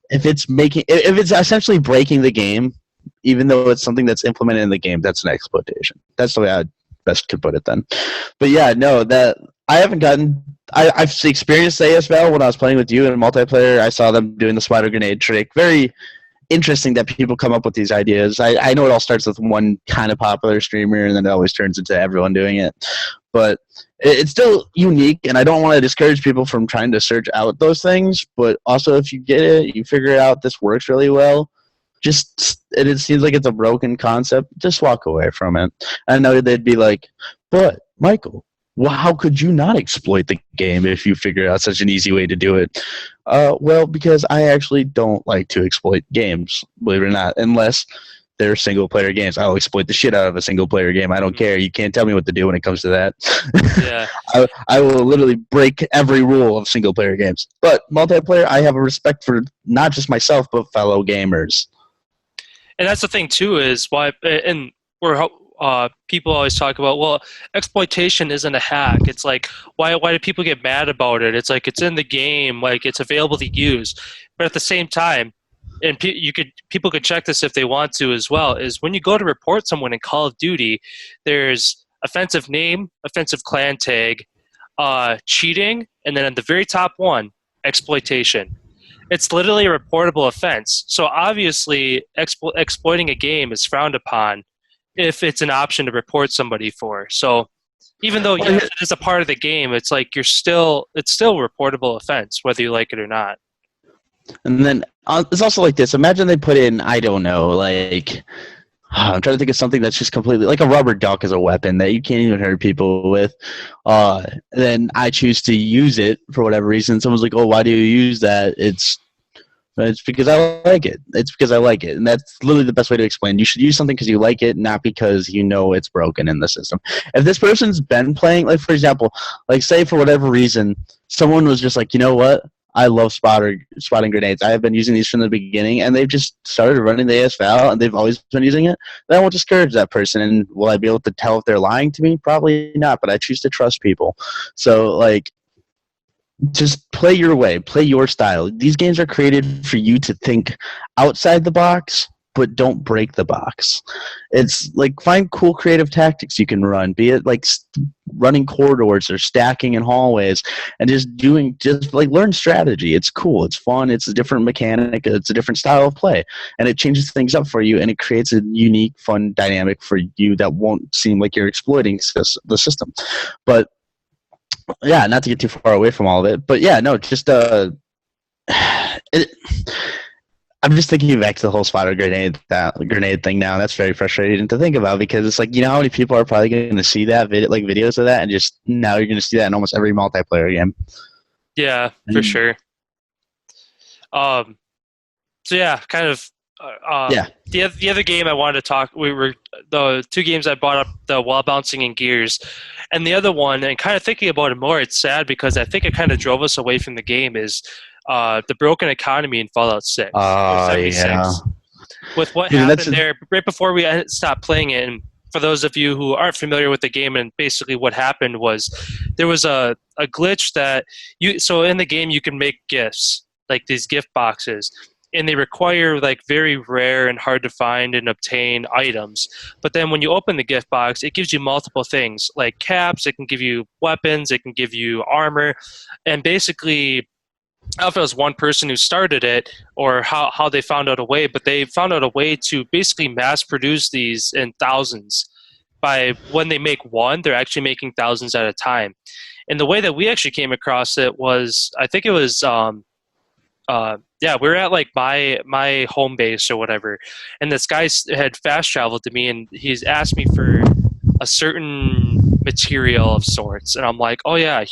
if it's essentially breaking the game, even though it's something that's implemented in the game, that's an exploitation. That's the way I best could put it then. But yeah, no, that I haven't gotten. I've experienced ASVAL when I was playing with you in multiplayer. I saw them doing the spider grenade trick. Very interesting that people come up with these ideas. I know it all starts with one kind of popular streamer, and then it always turns into everyone doing it. But it's still unique, and I don't want to discourage people from trying to search out those things. But also, if you get it, you figure out this works really well, Just it seems like it's a broken concept. Just walk away from it. I know they'd be like, but Michael, well, how could you not exploit the game if you figure out such an easy way to do it? Well, because I actually don't like to exploit games, believe it or not, unless they're single player games. I'll exploit the shit out of a single player game. I don't care. You can't tell me what to do when it comes to that. Yeah. I will literally break every rule of single player games. But multiplayer, I have a respect for not just myself, but fellow gamers. And that's the thing too, is why, and we're people always talk about, well, exploitation isn't a hack. It's like, why do people get mad about it? It's like, it's in the game, like it's available to use. But at the same time, and people could check this if they want to as well, is when you go to report someone in Call of Duty, there's offensive name, offensive clan tag, cheating, and then at the very top one, exploitation. It's literally a reportable offense. So obviously, exploiting a game is frowned upon if it's an option to report somebody for. So even though yes, it is a part of the game, it's like it's still a reportable offense, whether you like it or not. And then it's also like this. Imagine they put in, I don't know, like I'm trying to think of something that's just completely like a rubber duck as a weapon that you can't even hurt people with. Then I choose to use it for whatever reason. Someone's like, "Oh, why do you use that?" It's because I like it. It's because I like it, and that's literally the best way to explain. You should use something because you like it, not because you know it's broken in the system. If this person's been playing, like for example, like say for whatever reason, someone was just like, you know what? I love spotting grenades. I have been using these from the beginning, and they've just started running the ASVAL, and they've always been using it. Then I won't discourage that person, and will I be able to tell if they're lying to me? Probably not, but I choose to trust people. So, like, just play your way, play your style. These games are created for you to think outside the box, but don't break the box. It's like find cool creative tactics you can run, be it like running corridors or stacking in hallways, and just like learn strategy. It's cool, it's fun, it's a different mechanic, it's a different style of play, and it changes things up for you, and it creates a unique, fun dynamic for you that won't seem like you're exploiting the system. But yeah, not to get too far away from all of it, but yeah, no, just I'm just thinking back to the whole spotter grenade thing now. And that's very frustrating to think about because it's like, you know how many people are probably going to see that videos of that, and just now you're going to see that in almost every multiplayer game. Yeah, for sure. So yeah, kind of. Yeah. The other game I wanted to talk, the two games I brought up, the wall bouncing and Gears, and the other one, and kind of thinking about it more, it's sad because I think it kind of drove us away from the game, is the broken economy in Fallout 6. Oh, yeah. With what happened there right before we stopped playing it, and for those of you who aren't familiar with the game, and basically what happened was there was a glitch that so in the game you can make gifts, like these gift boxes, and they require like very rare and hard to find and obtain items. But then when you open the gift box, it gives you multiple things like caps, it can give you weapons, it can give you armor, and basically I don't know if it was one person who started it or how they found out a way, but they found out a way to basically mass produce these in thousands. By when they make one, they're actually making thousands at a time. And the way that we actually came across it was, I think it was, we were at like my home base or whatever, and this guy had fast traveled to me, and he's asked me for a certain material of sorts, and I'm like, oh yeah,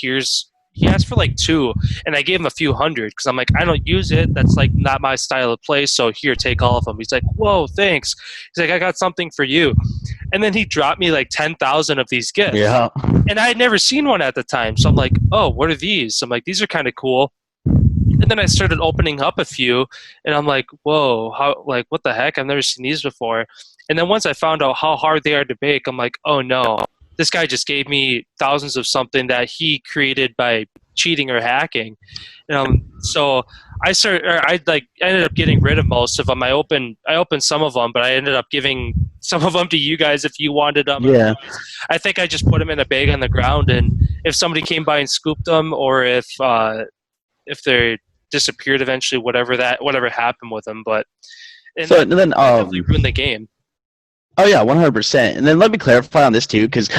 he asked for like 2, and I gave him a few hundred because I'm like, I don't use it. That's like not my style of play. So here, take all of them. He's like, whoa, thanks. He's like, I got something for you. And then he dropped me like 10,000 of these gifts. Yeah. And I had never seen one at the time. So I'm like, oh, what are these? I'm like, these are kind of cool. And then I started opening up a few, and I'm like, whoa, what the heck? I've never seen these before. And then once I found out how hard they are to make, I'm like, oh no. This guy just gave me thousands of something that he created by cheating or hacking. So I ended up getting rid of most of them. I opened some of them, but I ended up giving some of them to you guys if you wanted them. Yeah. I think I just put them in a bag on the ground, and if somebody came by and scooped them, or if they disappeared eventually, whatever happened with them, then definitely ruined the game. Oh yeah, 100%. And then let me clarify on this too, because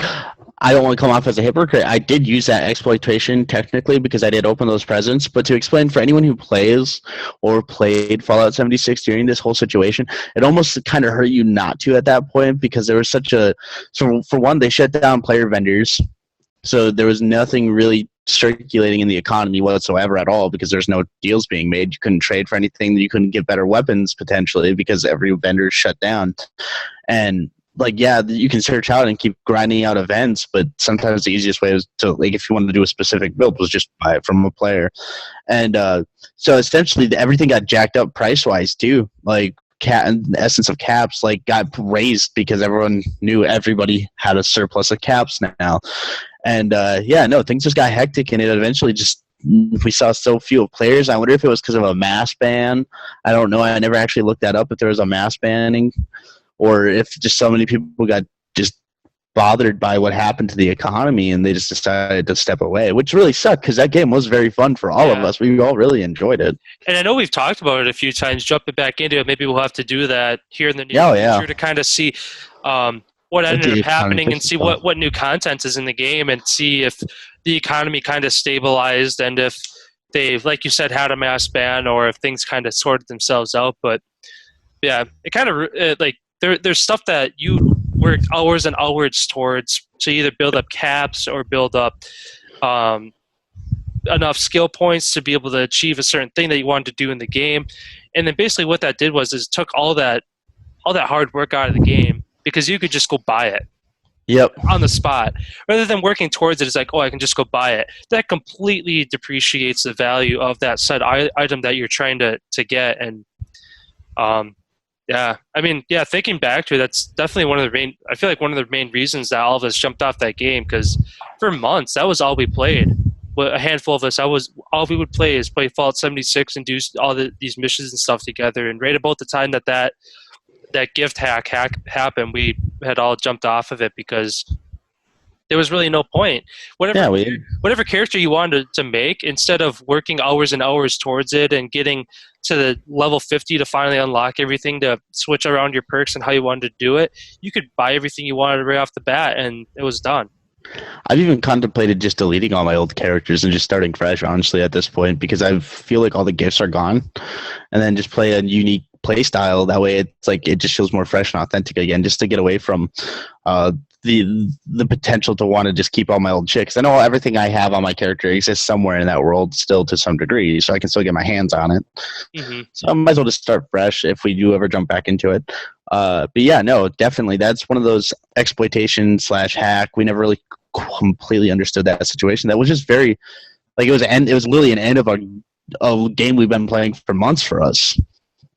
I don't want to come off as a hypocrite. I did use that exploitation technically because I did open those presents. But to explain for anyone who plays or played Fallout 76 during this whole situation, it almost kind of hurt you not to at that point because there was such a. So, for one, they shut down player vendors. So there was nothing really circulating in the economy whatsoever at all because there's no deals being made. You couldn't trade for anything. You couldn't get better weapons potentially because every vendor shut down. And like, yeah, you can search out and keep grinding out events, but sometimes the easiest way was to, like, if you wanted to do a specific build, was just buy it from a player. And so essentially, everything got jacked up price wise too. Like, the essence of caps like got raised because everyone knew everybody had a surplus of caps now. And yeah, no, things just got hectic, and it eventually just we saw so few players. I wonder if it was because of a mass ban. I don't know. I never actually looked that up if there was a mass banning, or if just so many people got just bothered by what happened to the economy and they just decided to step away, which really sucked because that game was very fun for all of us. We all really enjoyed it. And I know we've talked about it a few times, jumping back into it. Maybe we'll have to do that here in the near future to kind of see what ended up happening and see what new content is in the game and see if the economy kind of stabilized and if they, like you said, had a mass ban or if things kind of sorted themselves out. But yeah, it kind of like there's stuff that you work hours and hours towards to either build up caps or build up enough skill points to be able to achieve a certain thing that you wanted to do in the game. And then basically what that did was is took all that hard work out of the game because you could just go buy it. Yep. On the spot. Rather than working towards it, it's like, oh, I can just go buy it. That completely depreciates the value of that said item that you're trying to get. And yeah, I mean, yeah, thinking back to it, that's definitely one of the main reasons that all of us jumped off that game, because for months, that was all we played. A handful of us, all we would play is play Fallout 76 and do all these missions and stuff together. And right about the time that gift hack happened, we had all jumped off of it because there was really no point. Whatever character you wanted to make, instead of working hours and hours towards it and getting to the level 50 to finally unlock everything to switch around your perks and how you wanted to do it, you could buy everything you wanted right off the bat and it was done. I've even contemplated just deleting all my old characters and just starting fresh, honestly, at this point, because I feel like all the gifts are gone, and then just play a unique play style. That way, it's like it just feels more fresh and authentic again, just to get away from the potential to want to just keep all my old chicks. I know everything I have on my character exists somewhere in that world still to some degree, so I can still get my hands on it. Mm-hmm. So I might as well just start fresh if we do ever jump back into it. But yeah, no, definitely, that's one of those exploitation / hack. We never really completely understood that situation. That was just very, like, it was literally an end of a game we've been playing for months for us.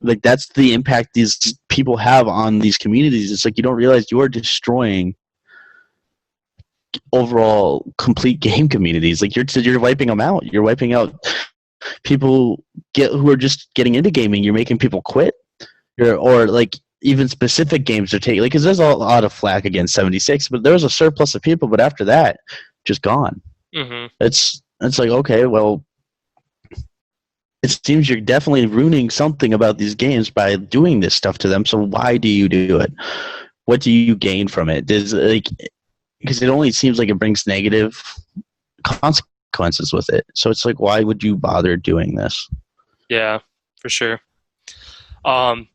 Like, that's the impact these people have on these communities. It's like you don't realize you are destroying overall complete game communities. Like, you're wiping them out. You're wiping out people who are just getting into gaming. You're making people quit. Or like even specific games are taking, like, because there's a lot of flack against 76, but there was a surplus of people. But after that, just gone. Mm-hmm. It's like, okay, well, it seems you're definitely ruining something about these games by doing this stuff to them. So why do you do it? What do you gain from it? Because it only seems like it brings negative consequences with it. So it's like, why would you bother doing this? Yeah, for sure. A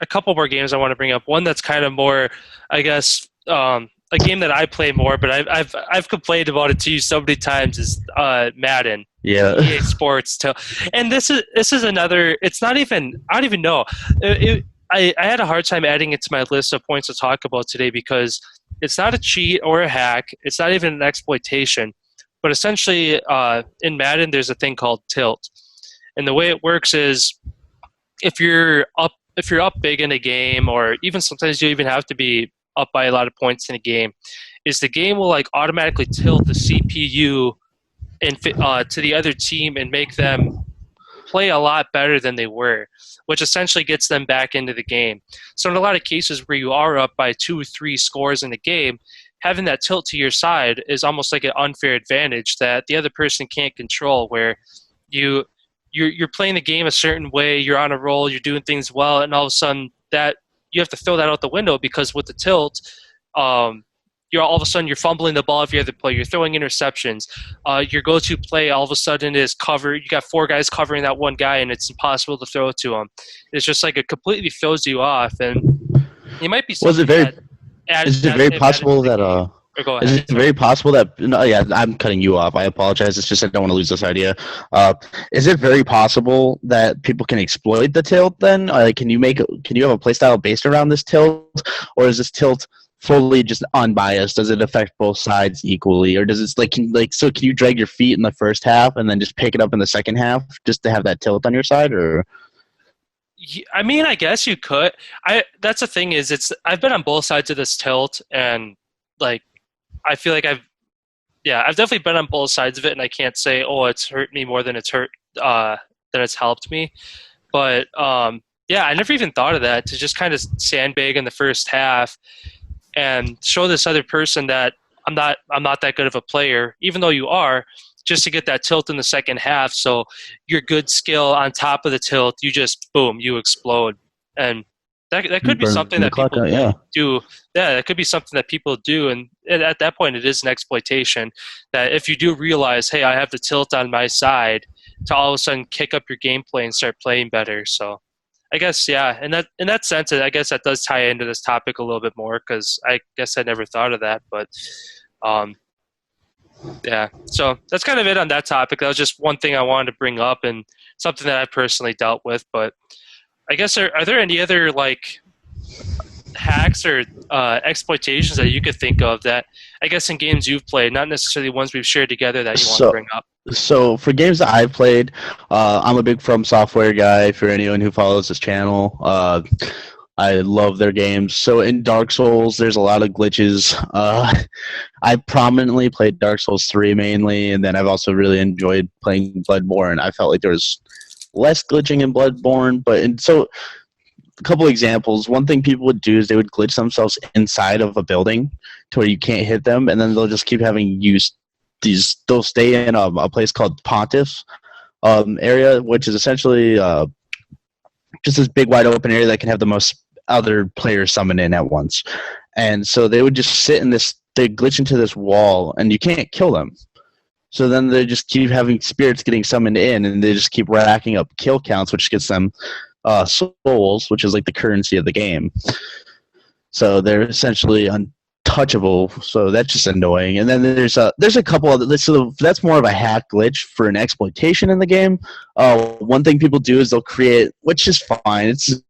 couple more games I want to bring up. One that's kind of more, I guess, a game that I play more, but I've complained about it to you so many times, is Madden. Yeah. EA Sports. And this is another. It's not even. I don't even know. I had a hard time adding it to my list of points to talk about today because it's not a cheat or a hack. It's not even an exploitation. But essentially, in Madden, there's a thing called tilt, and the way it works is, if you're up big in a game, or even sometimes you even have to be up by a lot of points in a game, is the game will like automatically tilt the CPU and to the other team and make them play a lot better than they were, which essentially gets them back into the game. So in a lot of cases where you are up by 2 or 3 scores in a game, having that tilt to your side is almost like an unfair advantage that the other person can't control, where you're playing the game a certain way, you're on a roll, you're doing things well, and all of a sudden that you have to throw that out the window because with the tilt, you're all of a sudden you're fumbling the ball if you're the play, you're throwing interceptions. Your go-to play all of a sudden is cover. You got four guys covering that one guy, and it's impossible to throw it to him. It's just like it completely throws you off, and it might be Was it something very? that add Is it that very they've added to possible the that game. Or go Is ahead. it Sorry. very possible that no, yeah, I'm cutting you off. I apologize. It's just I don't want to lose this idea. Uh, is it very possible that people can exploit the tilt? Then, can you have a playstyle based around this tilt, or is this tilt fully just unbiased? Does it affect both sides equally, or does it can you drag your feet in the first half and then just pick it up in the second half just to have that tilt on your side, or I mean, I guess you could. I That's the thing is, I've been on both sides of this tilt, and like I feel like I've definitely been on both sides of it, and I can't say, oh, it's hurt me more than than it's helped me. But yeah, I never even thought of that, to just kind of sandbag in the first half and show this other person that I'm not that good of a player, even though you are, just to get that tilt in the second half. So your good skill on top of the tilt, you just boom, you explode, and that could be burn something the that clock people out? Yeah. do. Yeah, that could be something that people do, and at that point, it is an exploitation. That if you do realize, hey, I have the tilt on my side, to all of a sudden kick up your gameplay and start playing better. So I guess yeah, in that sense, I guess that does tie into this topic a little bit more, because I guess I never thought of that, but um, yeah. So that's kind of it on that topic. That was just one thing I wanted to bring up, and something that I personally dealt with. But I guess are there any other like hacks or exploitations that you could think of that I guess in games you've played, not necessarily ones we've shared together, that you want to So bring up? So for games that I've played, I'm a big From Software guy. For anyone who follows this channel, I love their games. So in Dark Souls, there's a lot of glitches. I prominently played Dark Souls 3 mainly, and then I've also really enjoyed playing Bloodborne. I felt like there was less glitching in Bloodborne, so a couple examples. One thing people would do is they would glitch themselves inside of a building to where you can't hit them, and then they'll just keep having use they'll stay in a place called Pontiff area, which is essentially just this big wide open area that can have the most other players summoned in at once. And so they would just sit in this, they glitch into this wall, and you can't kill them. So then they just keep having spirits getting summoned in, and they just keep racking up kill counts, which gets them souls, which is like the currency of the game. So they're essentially untouchable. So that's just annoying. And then there's a couple other. So that's more of a hack glitch for an exploitation in the game. One thing people do is they'll create, which is fine. It's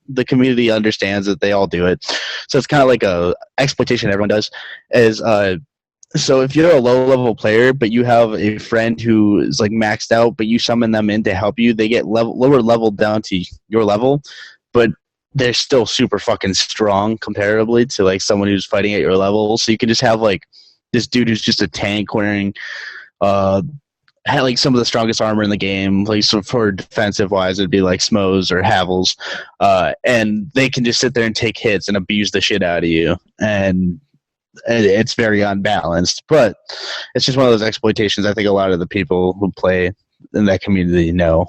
the community understands that they all do it. So it's kind of like a exploitation everyone does. So if you're a low-level player, but you have a friend who is like maxed out, but you summon them in to help you, they get lower level down to your level, but they're still super fucking strong comparably to like someone who's fighting at your level. So you can just have like this dude who's just a tank wearing had like some of the strongest armor in the game. Like so for defensive wise, it'd be like Smos or Havels, and they can just sit there and take hits and abuse the shit out of you. And it's very unbalanced, but it's just one of those exploitations I think a lot of the people who play in that community know.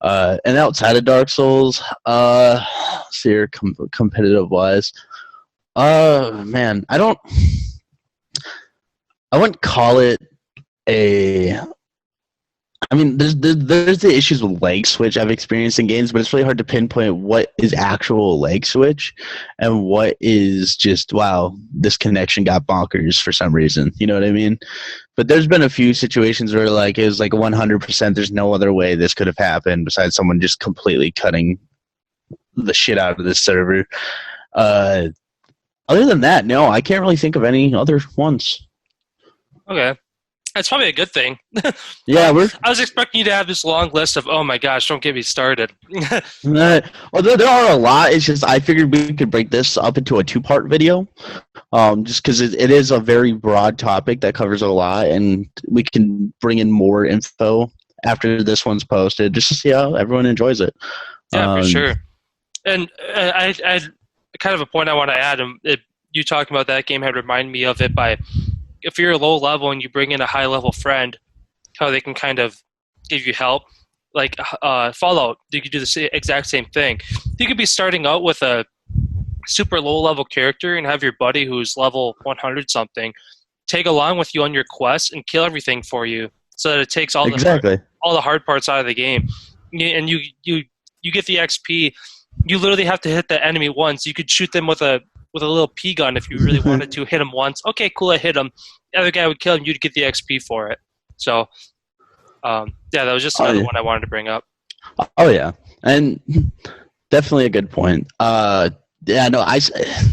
And outside of Dark Souls, see here competitive wise, man, I wouldn't call it a. I mean, there's the issues with leg switch I've experienced in games, but it's really hard to pinpoint what is actual leg switch and what is just, wow, this connection got bonkers for some reason. You know what I mean? But there's been a few situations where like it was like 100%. There's no other way this could have happened besides someone just completely cutting the shit out of this server. Other than that, no, I can't really think of any other ones. Okay. That's probably a good thing. Yeah, I was expecting you to have this long list of, oh my gosh, don't get me started. although there are a lot. It's just I figured we could break this up into a 2-part video, just because it is a very broad topic that covers a lot, and we can bring in more info after this one's posted just to see how everyone enjoys it. Yeah, for sure. And I kind of a point I want to add. You talking about that game had reminded me of it by, if you're a low level and you bring in a high level friend, how they can kind of give you help. Like Fallout, you could do the exact same thing. You could be starting out with a super low level character and have your buddy who's level 100 something take along with you on your quest and kill everything for you, so that it takes Exactly. all the hard parts out of the game, and you get the XP. You literally have to hit the enemy once. You could shoot them with a little P gun if you really wanted to. Hit him once. Okay, cool. I hit him. The other guy would kill him. You'd get the XP for it. So, yeah, that was just another one I wanted to bring up. Oh yeah, and definitely a good point. Yeah, no,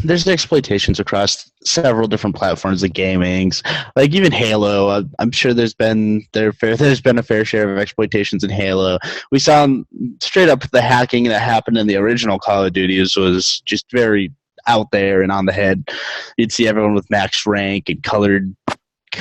there's exploitations across several different platforms of gamings, like even Halo. I'm sure there's been a fair share of exploitations in Halo. We saw straight up the hacking that happened in the original Call of Duties was just very out there and on the head. You'd see everyone with max rank and colored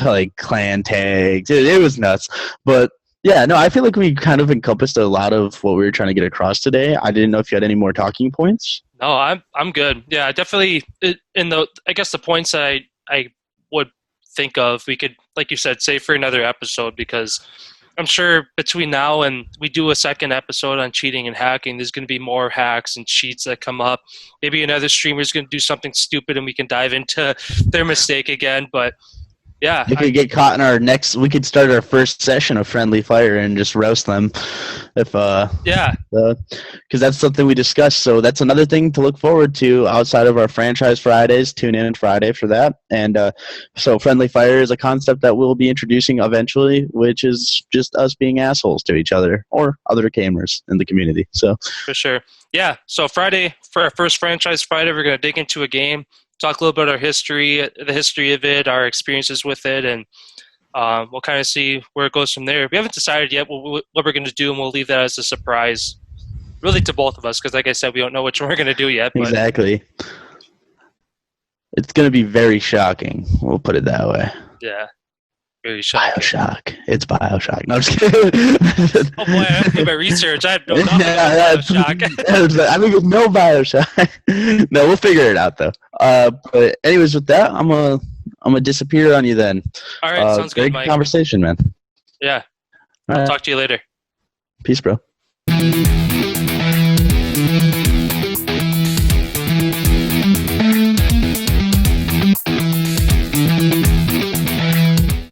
like clan tags. It was nuts, but. Yeah, no, I feel like we kind of encompassed a lot of what we were trying to get across today. I didn't know if you had any more talking points. No, I'm good. Yeah, definitely. I guess the points that I would think of, we could, like you said, save for another episode, because I'm sure between now and we do a second episode on cheating and hacking, there's going to be more hacks and cheats that come up. Maybe another streamer is going to do something stupid and we can dive into their mistake again. But yeah, you could get caught in our next. We could start our first session of Friendly Fire and just roast them, if because that's something we discussed. So that's another thing to look forward to outside of our franchise Fridays. Tune in on Friday for that. And so Friendly Fire is a concept that we'll be introducing eventually, which is just us being assholes to each other or other gamers in the community. So for sure, yeah. So Friday, for our first franchise Friday, we're going to dig into a game. Talk a little about our history, the history of it, our experiences with it, and we'll kind of see where it goes from there. We haven't decided yet what we're going to do, and we'll leave that as a surprise, really, to both of us, because like I said, we don't know which one we're going to do yet. But. Exactly. It's going to be very shocking. We'll put it that way. Yeah. Very shocking. Bioshock. It's Bioshock. No, I'm just kidding. Oh boy, I have to do my research. I don't know about Bioshock. I think no Bioshock. No, we'll figure it out though. But anyways, with that, I'm gonna disappear on you then. All right, sounds good, Mike. Conversation, man. Yeah. All right. Talk to you later. Peace, bro.